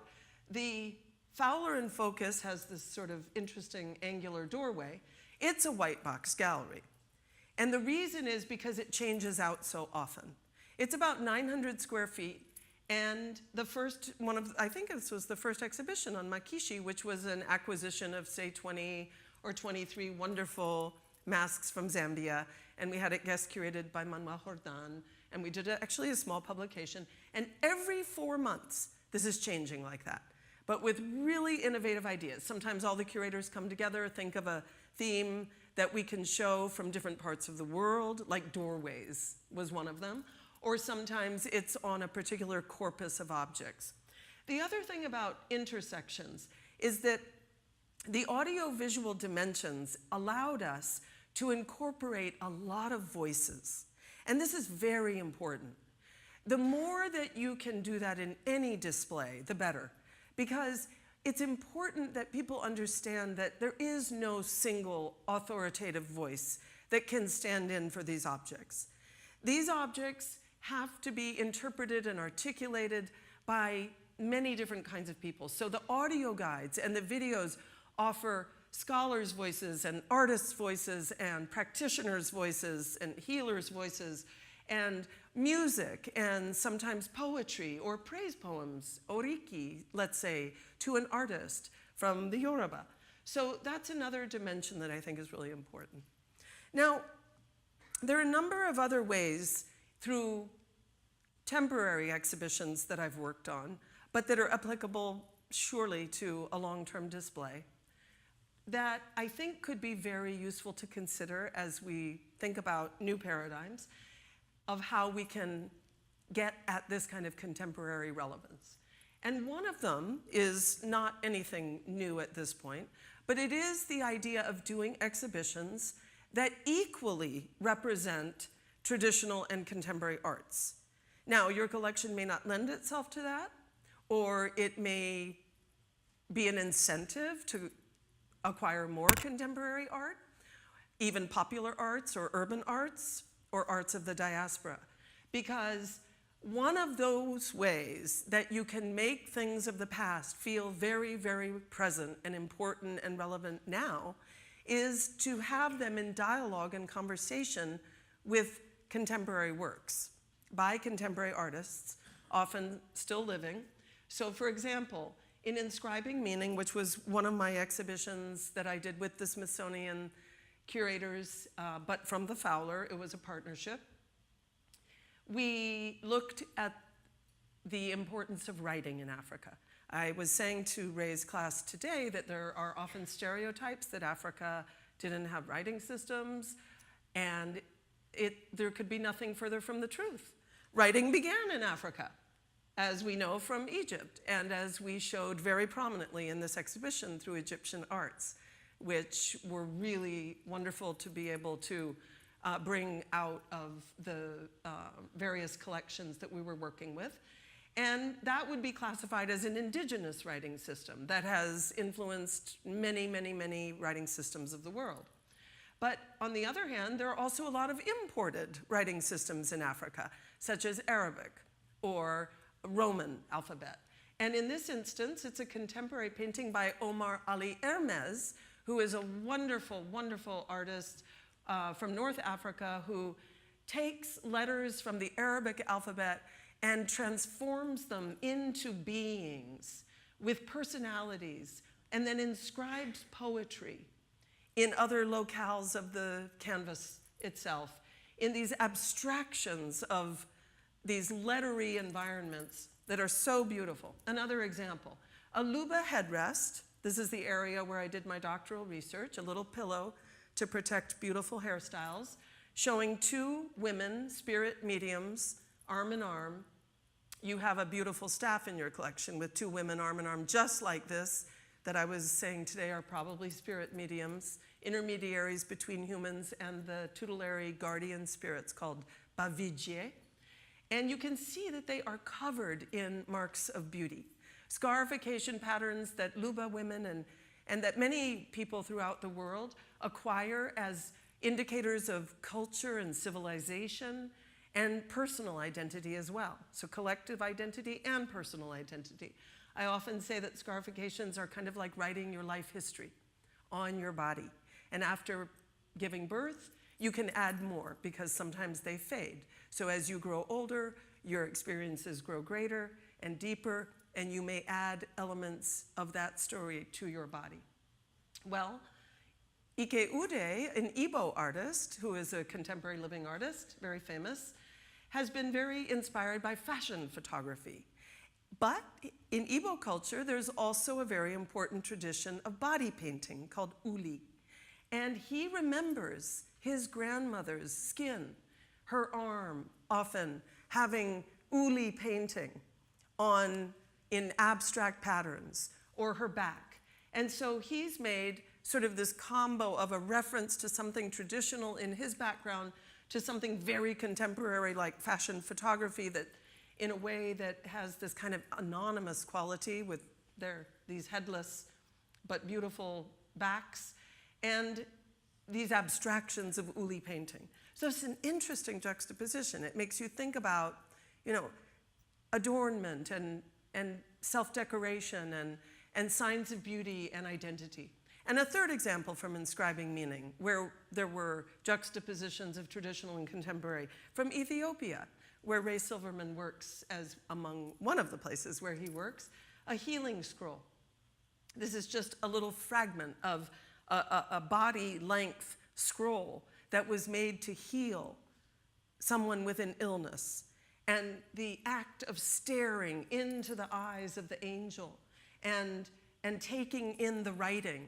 The Fowler Focus has this sort of interesting angular doorway. It's a white box gallery. And the reason is because it changes out so often. It's about 900 square feet. And the first one of, I think this was the first exhibition on Makishi, which was an acquisition of, say, 20 or 23 wonderful masks from Zambia. And we had it guest curated by Manuel Jordan. And we did actually a small publication. And every 4 months, this is changing like that. but with really innovative ideas. Sometimes all the curators come together, think of a theme that we can show from different parts of the world, like doorways was one of them, or sometimes it's on a particular corpus of objects. The other thing about intersections is that the audio-visual dimensions allowed us to incorporate a lot of voices. And this is very important. The more that you can do that in any display, the better. Because it's important that people understand that there is no single authoritative voice that can stand in for these objects. These objects have to be interpreted and articulated by many different kinds of people. So the audio guides and the videos offer scholars' voices and artists' voices and practitioners' voices and healers' voices and music and sometimes poetry or praise poems, oriki, let's say, to an artist from the Yoruba. So that's another dimension that I think is really important. Now, there are a number of other ways through temporary exhibitions that I've worked on, but that are applicable surely to a long-term display, that I think could be very useful to consider as we think about new paradigms of how we can get at this kind of contemporary relevance. And one of them is not anything new at this point, but it is the idea of doing exhibitions that equally represent traditional and contemporary arts. Now, your collection may not lend itself to that, or it may be an incentive to acquire more contemporary art, even popular arts or urban arts or arts of the diaspora. Because one of those ways that you can make things of the past feel very, very present and important and relevant now is to have them in dialogue and conversation with contemporary works by contemporary artists, often still living. So for example, in Inscribing Meaning, which was one of my exhibitions that I did with the Smithsonian curators, but from the Fowler, it was a partnership. We looked at the importance of writing in Africa. I was saying to Ray's class today that there are often stereotypes that Africa didn't have writing systems, and there could be nothing further from the truth. Writing began in Africa, as we know from Egypt, and as we showed very prominently in this exhibition through Egyptian arts, which were really wonderful to be able to bring out of the various collections that we were working with. And that would be classified as an indigenous writing system that has influenced many, many, many writing systems of the world. But on the other hand, there are also a lot of imported writing systems in Africa, such as Arabic or Roman alphabet. And in this instance, it's a contemporary painting by Omar Ali Hermes, who is a wonderful, wonderful artist from North Africa who takes letters from the Arabic alphabet and transforms them into beings with personalities, and then inscribes poetry in other locales of the canvas itself, in these abstractions of these lettery environments that are so beautiful. Another example, a Luba headrest. This is the area where I did my doctoral research, a little pillow to protect beautiful hairstyles, showing two women, spirit mediums, arm in arm. You have a beautiful staff in your collection with two women arm in arm, just like this, that I was saying today are probably spirit mediums, intermediaries between humans and the tutelary guardian spirits called Bavijie. And you can see that they are covered in marks of beauty. Scarification patterns that Luba women and that many people throughout the world acquire as indicators of culture and civilization and personal identity as well. So collective identity and personal identity. I often say that scarifications are kind of like writing your life history on your body. And after giving birth, you can add more because sometimes they fade. So as you grow older, your experiences grow greater and deeper, and you may add elements of that story to your body. Well, Ike Ude, an Igbo artist who is a contemporary living artist, very famous, has been very inspired by fashion photography. But in Igbo culture, there's also a very important tradition of body painting called uli. And he remembers his grandmother's skin, her arm, often having uli painting in abstract patterns, or her back. And so he's made sort of this combo of a reference to something traditional in his background to something very contemporary like fashion photography, that in a way that has this kind of anonymous quality with these headless but beautiful backs, and these abstractions of uli painting. So it's an interesting juxtaposition. It makes you think about, adornment and self-decoration and signs of beauty and identity. And a third example from inscribing meaning, where there were juxtapositions of traditional and contemporary, from Ethiopia, where Ray Silverman works as among one of the places where he works, a healing scroll. This is just a little fragment of a body-length scroll that was made to heal someone with an illness. And the act of staring into the eyes of the angel and taking in the writing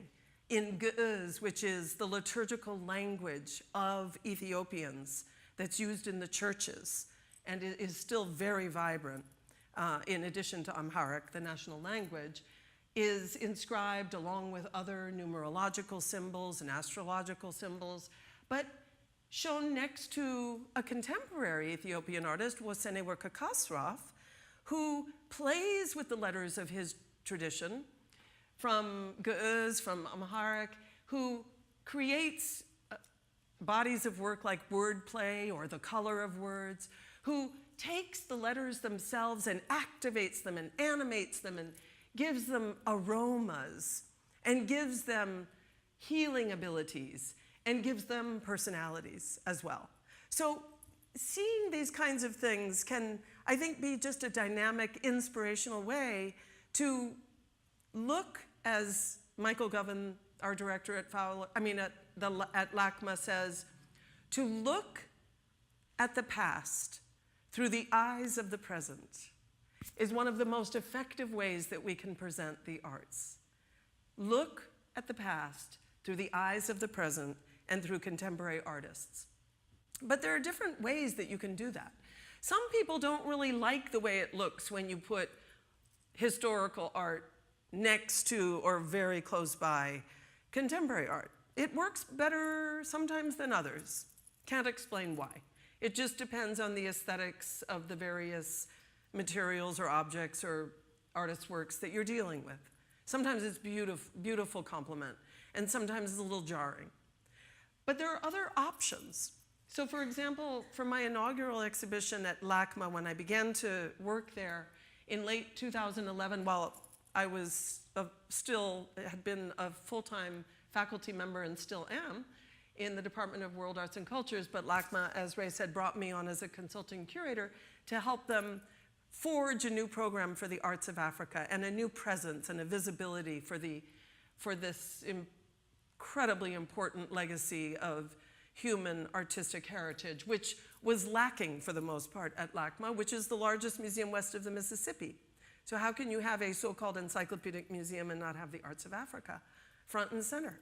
in Ge'ez, which is the liturgical language of Ethiopians that's used in the churches and it is still very vibrant, in addition to Amharic, the national language, is inscribed along with other numerological symbols and astrological symbols, but shown next to a contemporary Ethiopian artist, Wosenewerka Kasraf, who plays with the letters of his tradition from Ge'ez, from Amharic, who creates bodies of work like wordplay or the color of words, who takes the letters themselves and activates them and animates them and gives them aromas and gives them healing abilities and gives them personalities as well. So seeing these kinds of things can, I think, be just a dynamic, inspirational way to look, as Michael Govan, our director at Fowler, at LACMA says, to look at the past through the eyes of the present is one of the most effective ways that we can present the arts. Look at the past through the eyes of the present and through contemporary artists. But there are different ways that you can do that. Some people don't really like the way it looks when you put historical art next to or very close by contemporary art. It works better sometimes than others. Can't explain why. It just depends on the aesthetics of the various materials or objects or artist works that you're dealing with. Sometimes it's beautiful complement, and sometimes it's a little jarring. But there are other options. So for example, for my inaugural exhibition at LACMA, when I began to work there in late 2011, while I was had been a full-time faculty member and still am in the Department of World Arts and Cultures, but LACMA, as Ray said, brought me on as a consulting curator to help them forge a new program for the arts of Africa and a new presence and a visibility for this incredibly important legacy of human artistic heritage, which was lacking for the most part at LACMA, which is the largest museum west of the Mississippi. So how can you have a so-called encyclopedic museum and not have the arts of Africa front and center?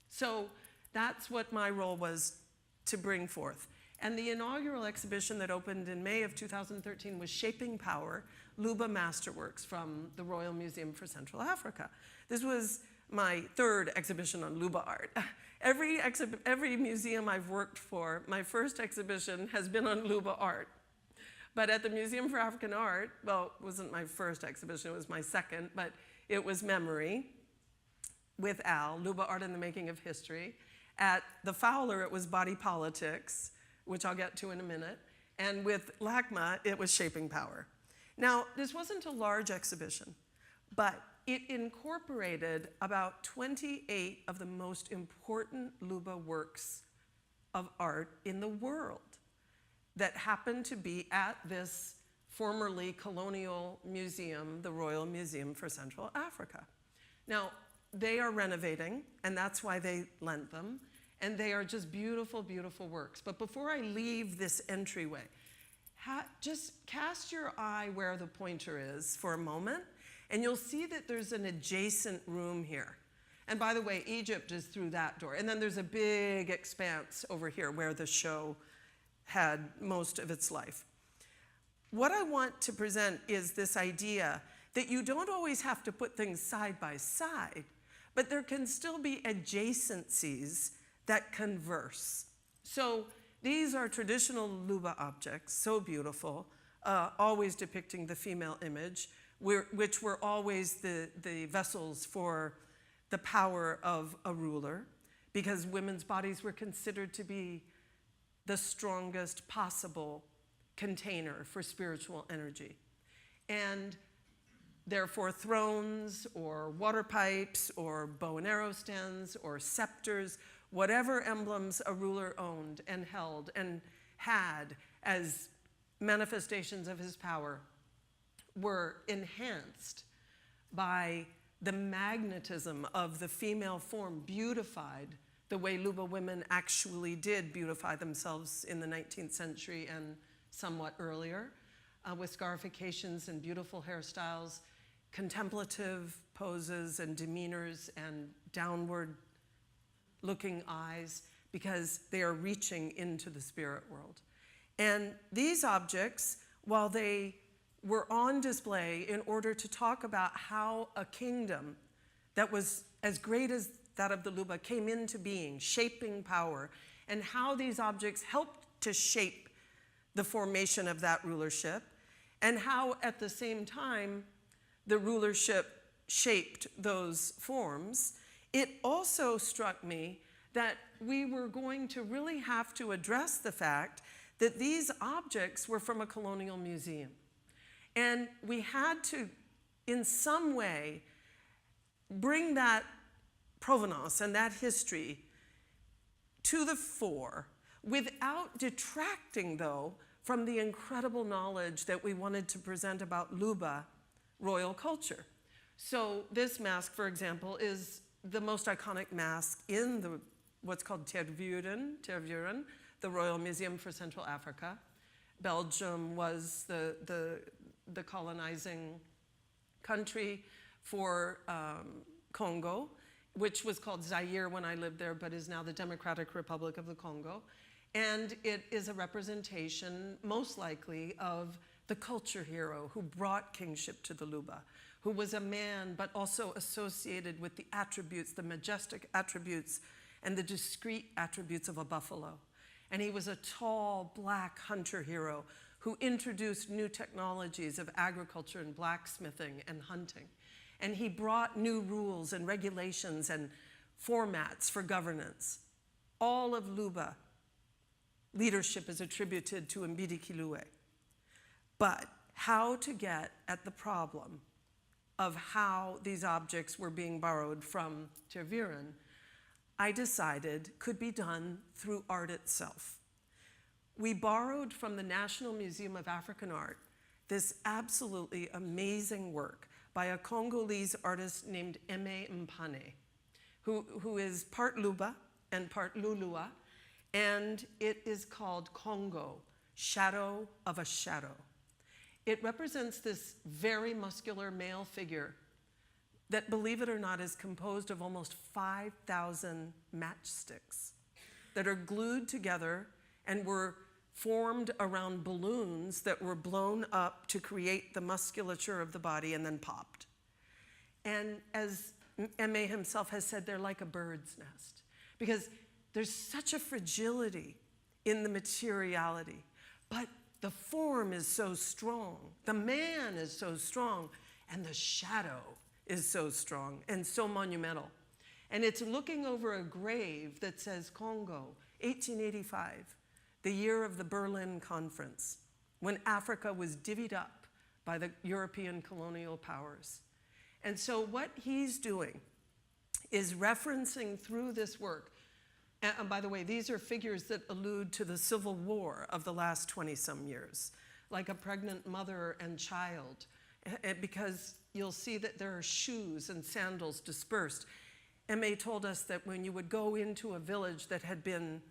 So that's what my role was to bring forth. And the inaugural exhibition that opened in May of 2013 was Shaping Power, Luba Masterworks from the Royal Museum for Central Africa. This was my third exhibition on Luba art. Every museum I've worked for, my first exhibition has been on Luba art. But at the Museum for African Art, well, it wasn't my first exhibition, it was my second, but it was Memory with Al, Luba Art in the Making of History. At the Fowler, it was Body Politics, which I'll get to in a minute. And with LACMA, it was Shaping Power. Now, this wasn't a large exhibition, but it incorporated about 28 of the most important Luba works of art in the world that happened to be at this formerly colonial museum, the Royal Museum for Central Africa. Now, they are renovating, and that's why they lent them, and they are just beautiful, beautiful works. But before I leave this entryway, just cast your eye where the pointer is for a moment, and you'll see that there's an adjacent room here. And by the way, Egypt is through that door. And then there's a big expanse over here where the show had most of its life. What I want to present is this idea that you don't always have to put things side by side, but there can still be adjacencies that converse. So these are traditional Luba objects, so beautiful, always depicting the female image, which were always the vessels for the power of a ruler, because women's bodies were considered to be the strongest possible container for spiritual energy. And therefore, thrones or water pipes or bow and arrow stands or scepters, whatever emblems a ruler owned and held and had as manifestations of his power, were enhanced by the magnetism of the female form, beautified the way Luba women actually did beautify themselves in the 19th century and somewhat earlier, with scarifications and beautiful hairstyles, contemplative poses and demeanors and downward looking eyes, because they are reaching into the spirit world. And these objects, while they were on display in order to talk about how a kingdom that was as great as that of the Luba came into being, shaping power, and how these objects helped to shape the formation of that rulership, and how at the same time the rulership shaped those forms, it also struck me that we were going to really have to address the fact that these objects were from a colonial museum. And we had to, in some way, bring that provenance and that history to the fore without detracting, though, from the incredible knowledge that we wanted to present about Luba royal culture. So this mask, for example, is the most iconic mask in the what's called Tervuren, the Royal Museum for Central Africa. Belgium was the colonizing country for Congo, which was called Zaire when I lived there, but is now the Democratic Republic of the Congo. And it is a representation, most likely, of the culture hero who brought kingship to the Luba, who was a man, but also associated with the attributes, the majestic attributes, and the discreet attributes of a buffalo. And he was a tall, black hunter hero who introduced new technologies of agriculture and blacksmithing and hunting. And he brought new rules and regulations and formats for governance. All of Luba leadership is attributed to Mbidi Kilue. But how to get at the problem of how these objects were being borrowed from Tervuren, I decided could be done through art itself. We borrowed from the National Museum of African Art this absolutely amazing work by a Congolese artist named Aimé Mpane, who is part Luba and part Lulua, and it is called Congo, Shadow of a Shadow. It represents this very muscular male figure that, believe it or not, is composed of almost 5,000 matchsticks that are glued together and were formed around balloons that were blown up to create the musculature of the body and then popped. And as Aimé himself has said, they're like a bird's nest because there's such a fragility in the materiality, but the form is so strong, the man is so strong, and the shadow is so strong and so monumental. And it's looking over a grave that says Congo, 1885, the year of the Berlin Conference, when Africa was divvied up by the European colonial powers. And so what he's doing is referencing through this work, and by the way, these are figures that allude to the Civil War of the last 20-some years, like a pregnant mother and child, because you'll see that there are shoes and sandals dispersed. Aimé told us that when you would go into a village that had been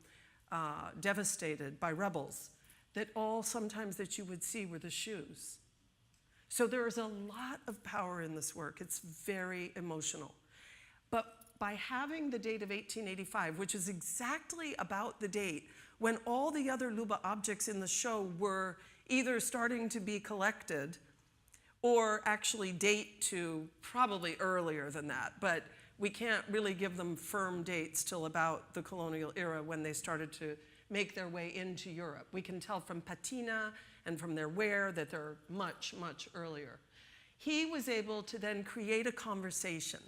devastated by rebels, that all sometimes that you would see were the shoes. So there is a lot of power in this work. It's very emotional. But by having the date of 1885, which is exactly about the date when all the other Luba objects in the show were either starting to be collected or actually date to probably earlier than that, but we can't really give them firm dates till about the colonial era when they started to make their way into Europe. We can tell from patina and from their wear that they're much, much earlier. He was able to then create a conversation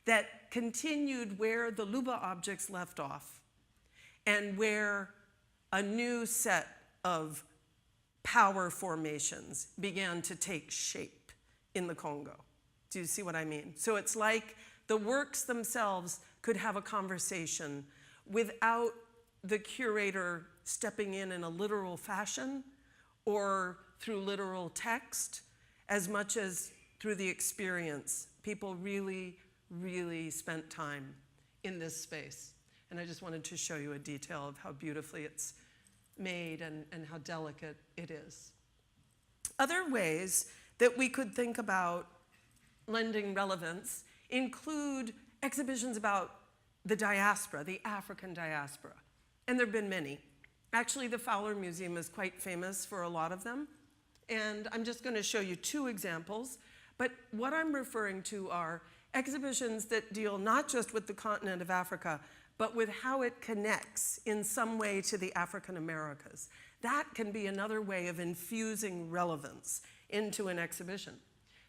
that continued where the Luba objects left off and where a new set of power formations began to take shape in the Congo. Do you see what I mean? So it's like the works themselves could have a conversation without the curator stepping in a literal fashion or through literal text, as much as through the experience. People really, really spent time in this space. And I just wanted to show you a detail of how beautifully it's made and how delicate it is. Other ways that we could think about lending relevance include exhibitions about the diaspora, the African diaspora. And there have been many. Actually, the Fowler Museum is quite famous for a lot of them. And I'm just going to show you two examples. But what I'm referring to are exhibitions that deal not just with the continent of Africa, but with how it connects in some way to the African Americas. That can be another way of infusing relevance into an exhibition.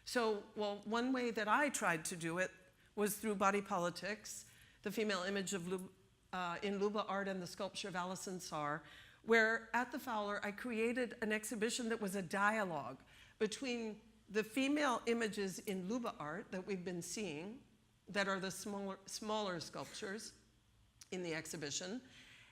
So, well, one way that I tried to do it was through body politics, the female image of in Luba art and the sculpture of Alison Saar, where at the Fowler I created an exhibition that was a dialogue between the female images in Luba art that we've been seeing, that are the smaller sculptures in the exhibition,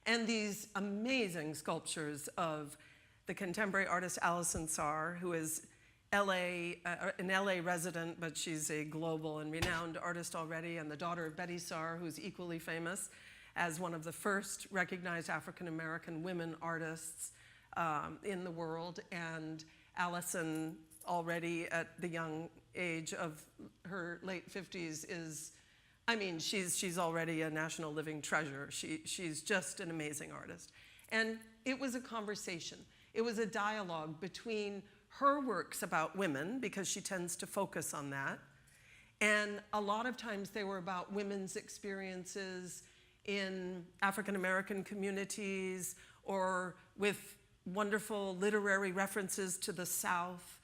and these amazing sculptures of the contemporary artist Alison Saar, who is an LA resident, but she's a global and renowned artist already, and the daughter of Betty Saar, who's equally famous as one of the first recognized African-American women artists in the world. And Alison, already at the young age of her late 50s, is, I mean, she's already a national living treasure. She's just an amazing artist. And it was a conversation. It was a dialogue between her works about women, because she tends to focus on that, and a lot of times they were about women's experiences in African-American communities, or with wonderful literary references to the South.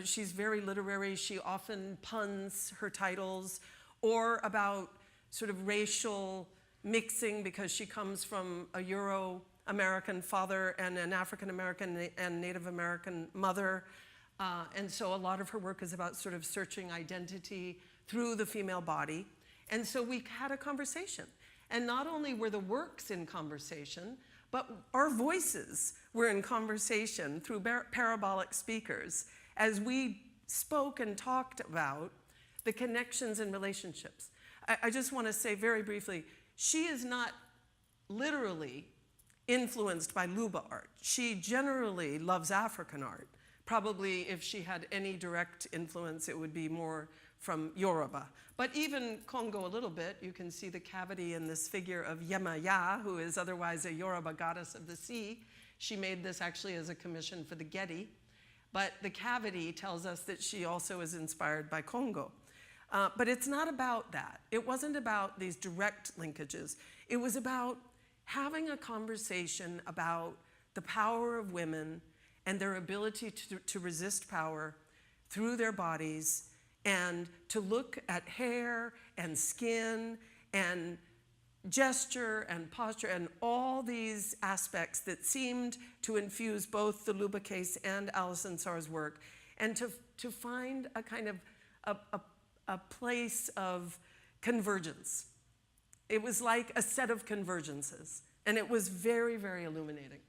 She's very literary. She often puns her titles, or about sort of racial mixing, because she comes from a Euro-American father and an African-American and Native American mother. And so a lot of her work is about sort of searching identity through the female body. And so we had a conversation. And not only were the works in conversation, but our voices were in conversation through parabolic speakers as we spoke and talked about the connections and relationships. I just want to say very briefly, she is not literally influenced by Luba art. She generally loves African art. Probably if she had any direct influence, it would be more from Yoruba. But even Congo a little bit. You can see the cavity in this figure of UMMA, who is otherwise a Yoruba goddess of the sea. She made this actually as a commission for the Getty. But the cavity tells us that she also is inspired by Congo. But it's not about that. It wasn't about these direct linkages. It was about having a conversation about the power of women and their ability to resist power through their bodies, and to look at hair and skin and gesture and posture and all these aspects that seemed to infuse both the Luba case and Alison Saar's work, and to find a kind of a place of convergence. It was like a set of convergences, and it was very, very illuminating.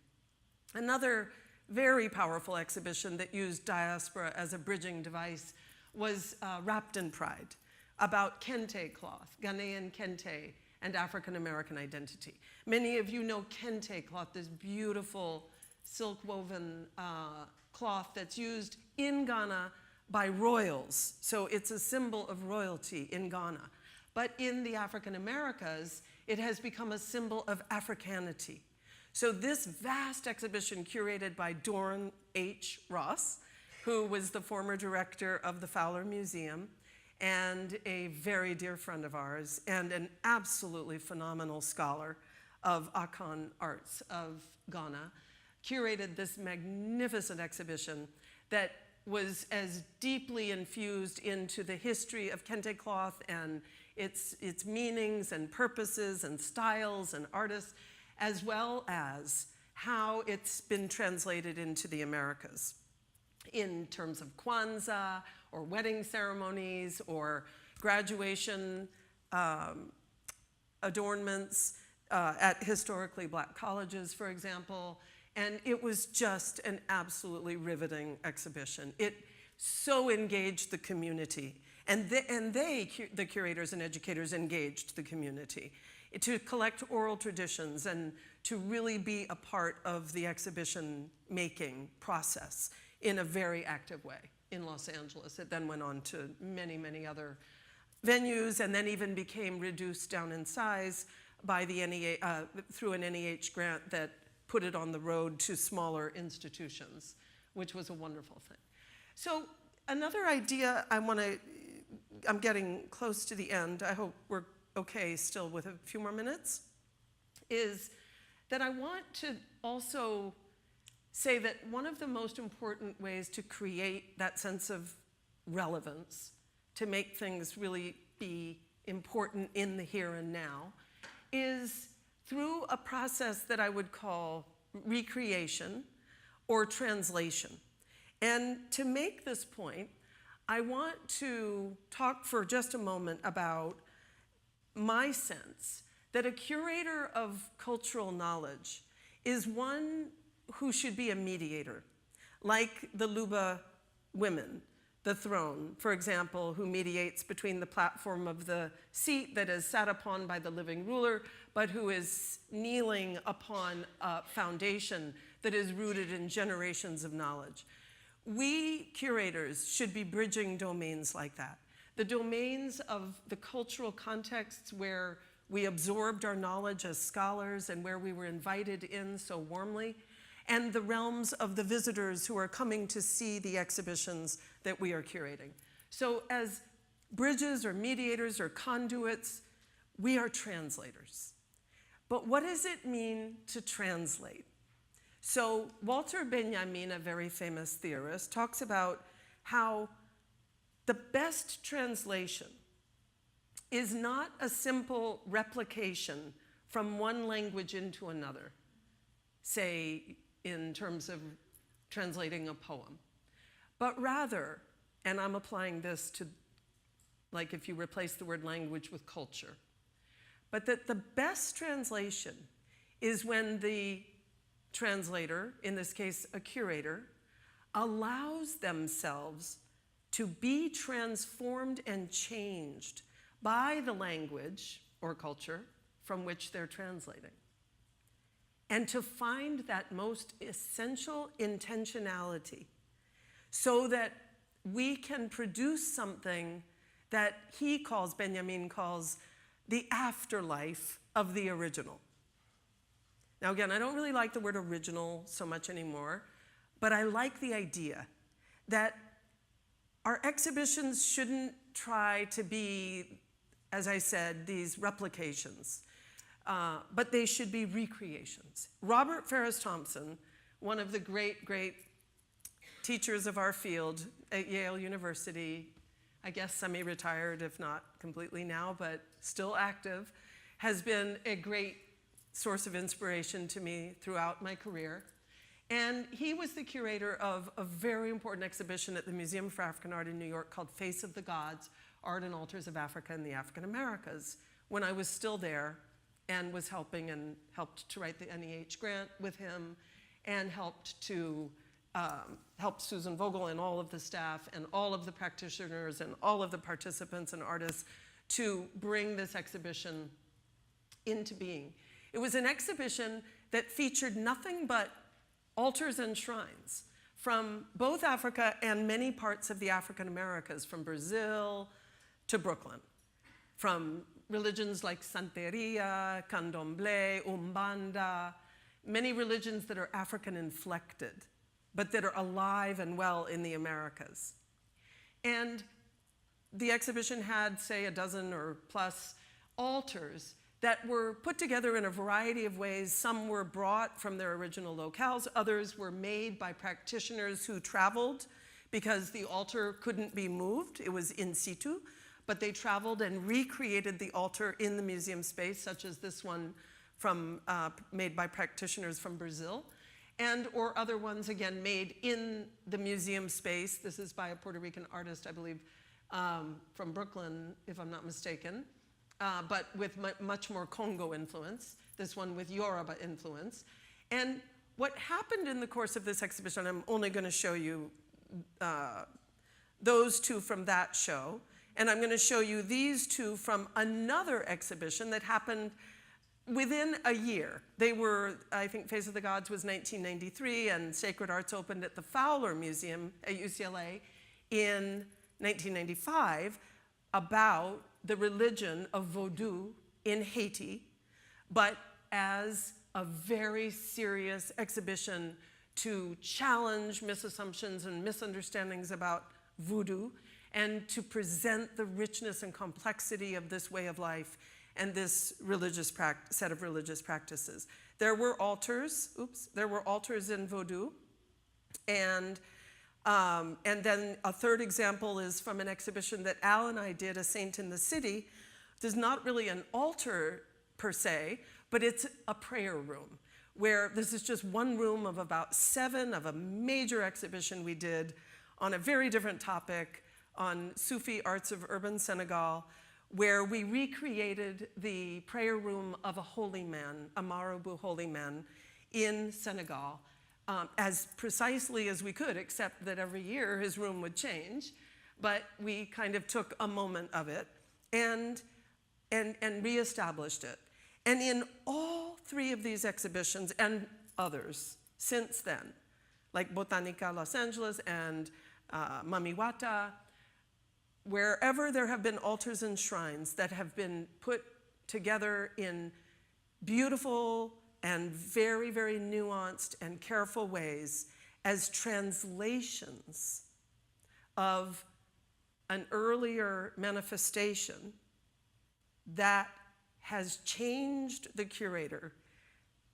Another very powerful exhibition that used diaspora as a bridging device was Wrapped in Pride, about kente cloth, Ghanaian kente, and African American identity. Many of you know kente cloth, this beautiful silk woven cloth that's used in Ghana by royals. So it's a symbol of royalty in Ghana. But in the African Americas, it has become a symbol of Africanity. So this vast exhibition curated by Doran H. Ross, who was the former director of the Fowler Museum and a very dear friend of ours and an absolutely phenomenal scholar of Akan arts of Ghana, curated this magnificent exhibition that was as deeply infused into the history of kente cloth and its meanings and purposes and styles and artists, as well as how it's been translated into the Americas in terms of Kwanzaa or wedding ceremonies or graduation adornments at historically black colleges, for example. And it was just an absolutely riveting exhibition. It so engaged the community. And the curators and educators, engaged the community to collect oral traditions and to really be a part of the exhibition making process in a very active way in Los Angeles. It then went on to many, many other venues and then even became reduced down in size by the through an NEH grant that put it on the road to smaller institutions, which was a wonderful thing. So another idea I'm getting close to the end, I hope we're okay still with a few more minutes, is that I want to also say that one of the most important ways to create that sense of relevance, to make things really be important in the here and now, is through a process that I would call recreation or translation. And to make this point, I want to talk for just a moment about my sense that a curator of cultural knowledge is one who should be a mediator, like the Luba women, the throne, for example, who mediates between the platform of the seat that is sat upon by the living ruler, but who is kneeling upon a foundation that is rooted in generations of knowledge. We curators should be bridging domains like that. The domains of the cultural contexts where we absorbed our knowledge as scholars and where we were invited in so warmly, and the realms of the visitors who are coming to see the exhibitions that we are curating. So as bridges or mediators or conduits, we are translators. But what does it mean to translate? So Walter Benjamin, a very famous theorist, talks about how the best translation is not a simple replication from one language into another, say in terms of translating a poem, but rather, and I'm applying this to, like if you replace the word language with culture, but that the best translation is when the translator, in this case a curator, allows themselves to be transformed and changed by the language or culture from which they're translating. And to find that most essential intentionality so that we can produce something that Benjamin calls the afterlife of the original. Now again, I don't really like the word original so much anymore, but I like the idea that our exhibitions shouldn't try to be, as I said, these replications, but they should be recreations. Robert Farris Thompson, one of the great, great teachers of our field at Yale University, I guess semi-retired, if not completely now, but still active, has been a great source of inspiration to me throughout my career. And he was the curator of a very important exhibition at the Museum for African Art in New York called Face of the Gods, Art and Altars of Africa and the African Americas, when I was still there and was helped to write the NEH grant with him and helped to help Susan Vogel and all of the staff and all of the practitioners and all of the participants and artists to bring this exhibition into being. It was an exhibition that featured nothing but altars and shrines from both Africa and many parts of the African Americas, from Brazil to Brooklyn, from religions like Santeria, Candomblé, Umbanda, many religions that are African inflected, but that are alive and well in the Americas. And the exhibition had, say, a dozen or plus altars that were put together in a variety of ways. Some were brought from their original locales, others were made by practitioners who traveled because the altar couldn't be moved, it was in situ, but they traveled and recreated the altar in the museum space, such as this one made by practitioners from Brazil, or other ones, again, made in the museum space. This is by a Puerto Rican artist, I believe, from Brooklyn, if I'm not mistaken, but with much more Congo influence, this one with Yoruba influence. And what happened in the course of this exhibition, I'm only going to show you those two from that show, and I'm going to show you these two from another exhibition that happened within a year. They were, I think Face of the Gods was 1993, and Sacred Arts opened at the Fowler Museum at UCLA in 1995, about the religion of Vodou in Haiti, but as a very serious exhibition to challenge misassumptions and misunderstandings about voodoo, and to present the richness and complexity of this way of life and this set of religious practices. There were altars, in Vodou, and then a third example is from an exhibition that Al and I did, A Saint in the City. There's not really an altar per se, but it's a prayer room, where this is just one room of about 7 of a major exhibition we did on a very different topic on Sufi arts of urban Senegal, where we recreated the prayer room of a holy man, a Marabout holy man in Senegal, as precisely as we could, except that every year his room would change. But we kind of took a moment of it and reestablished it. And in all 3 of these exhibitions, and others since then, like Botanica Los Angeles and Mamiwata, wherever there have been altars and shrines that have been put together in beautiful and very, very nuanced and careful ways as translations of an earlier manifestation that has changed the curator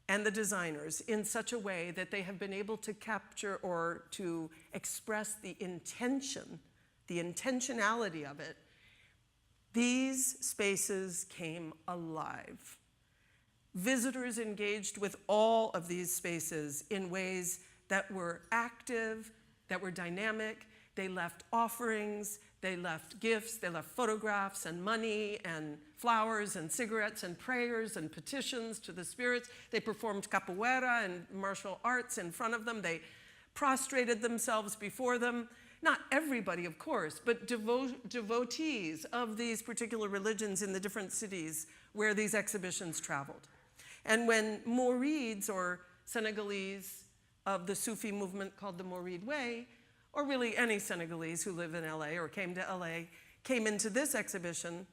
and the designers in such a way that they have been able to capture or to express the intention, the intentionality of it. These spaces came alive. Visitors engaged with all of these spaces in ways that were active, that were dynamic. They left offerings, they left gifts, they left photographs and money and flowers and cigarettes and prayers and petitions to the spirits. They performed capoeira and martial arts in front of them. They prostrated themselves before them. Not everybody, of course, but devotees of these particular religions in the different cities where these exhibitions traveled. And when Mourides, or Senegalese of the Sufi movement called the Mouride Way, or really any Senegalese who live in LA or came to LA, came into this exhibition,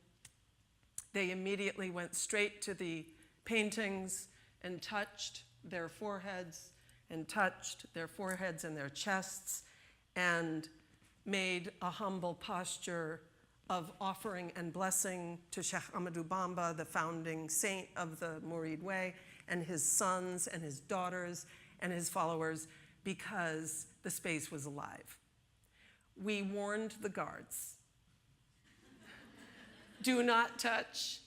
they immediately went straight to the paintings and touched their foreheads and their chests and made a humble posture of offering and blessing to Sheikh Ahmadou Bamba, the founding saint of the Mouride Way, and his sons and his daughters and his followers, because the space was alive. We warned the guards. Do not touch,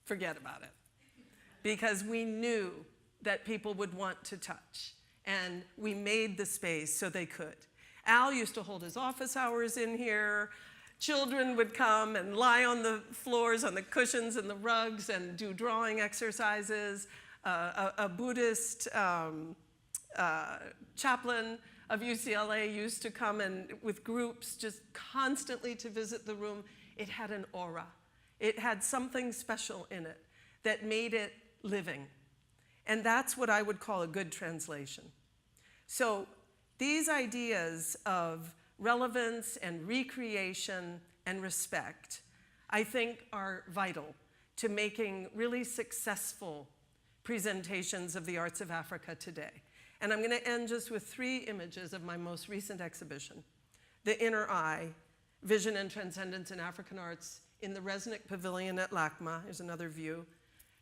forget about it. Because we knew that people would want to touch, and we made the space so they could. Al used to hold his office hours in here. Children would come and lie on the floors, on the cushions and the rugs, and do drawing exercises. A Buddhist chaplain of UCLA used to come and with groups just constantly to visit the room. It had an aura. It had something special in it that made it living. And that's what I would call a good translation. So these ideas of relevance and recreation and respect, I think, are vital to making really successful presentations of the arts of Africa today. And I'm going to end just with 3 images of my most recent exhibition. The Inner Eye, Vision and Transcendence in African Arts in the Resnick Pavilion at LACMA. Here's another view.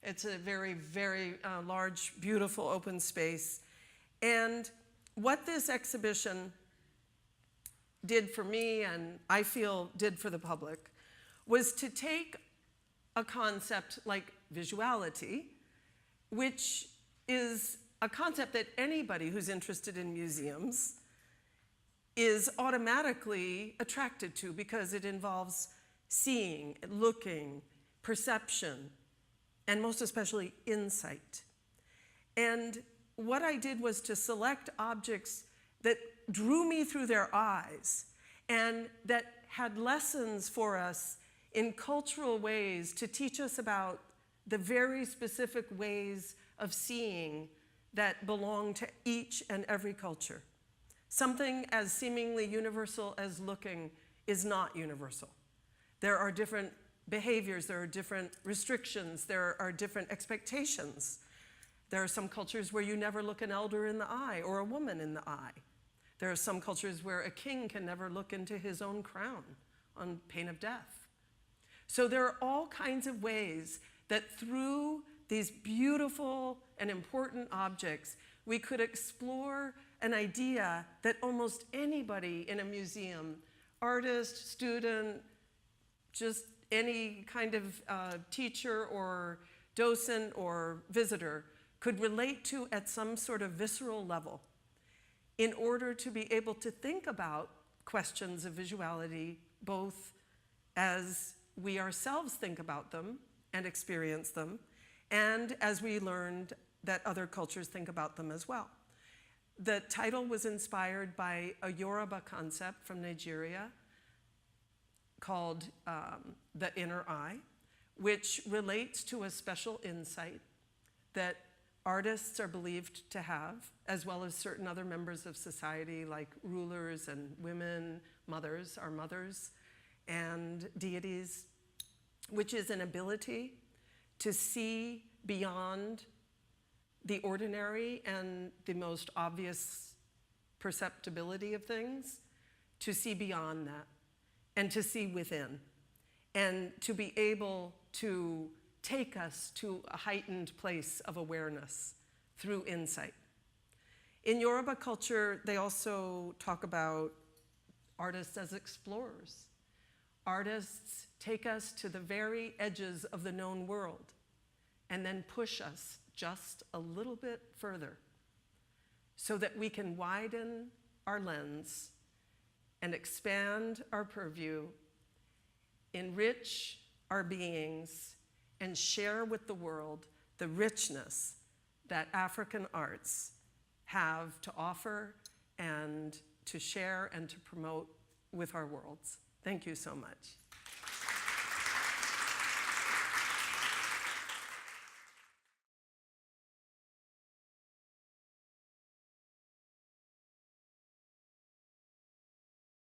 It's a very, very large, beautiful open space. And what this exhibition did for me, and I feel did for the public, was to take a concept like visuality, which is a concept that anybody who's interested in museums is automatically attracted to because it involves seeing, looking, perception, and most especially insight. And what I did was to select objects that drew me through their eyes and that had lessons for us in cultural ways to teach us about the very specific ways of seeing that belong to each and every culture. Something as seemingly universal as looking is not universal. There are different behaviors, there are different restrictions, there are different expectations. There are some cultures where you never look an elder in the eye or a woman in the eye. There are some cultures where a king can never look into his own crown on pain of death. So there are all kinds of ways that through these beautiful and important objects, we could explore an idea that almost anybody in a museum, artist, student, just any kind of teacher or docent or visitor could relate to at some sort of visceral level in order to be able to think about questions of visuality both as we ourselves think about them and experience them, and as we learned that other cultures think about them as well. The title was inspired by a Yoruba concept from Nigeria called the Inner Eye, which relates to a special insight that artists are believed to have, as well as certain other members of society like rulers and women, mothers, our mothers, and deities, which is an ability to see beyond the ordinary and the most obvious perceptibility of things, to see beyond that, and to see within, and to be able to take us to a heightened place of awareness through insight. In Yoruba culture, they also talk about artists as explorers. Artists take us to the very edges of the known world and then push us just a little bit further so that we can widen our lens and expand our purview, enrich our beings, and share with the world the richness that African arts have to offer and to share and to promote with our worlds. Thank you so much.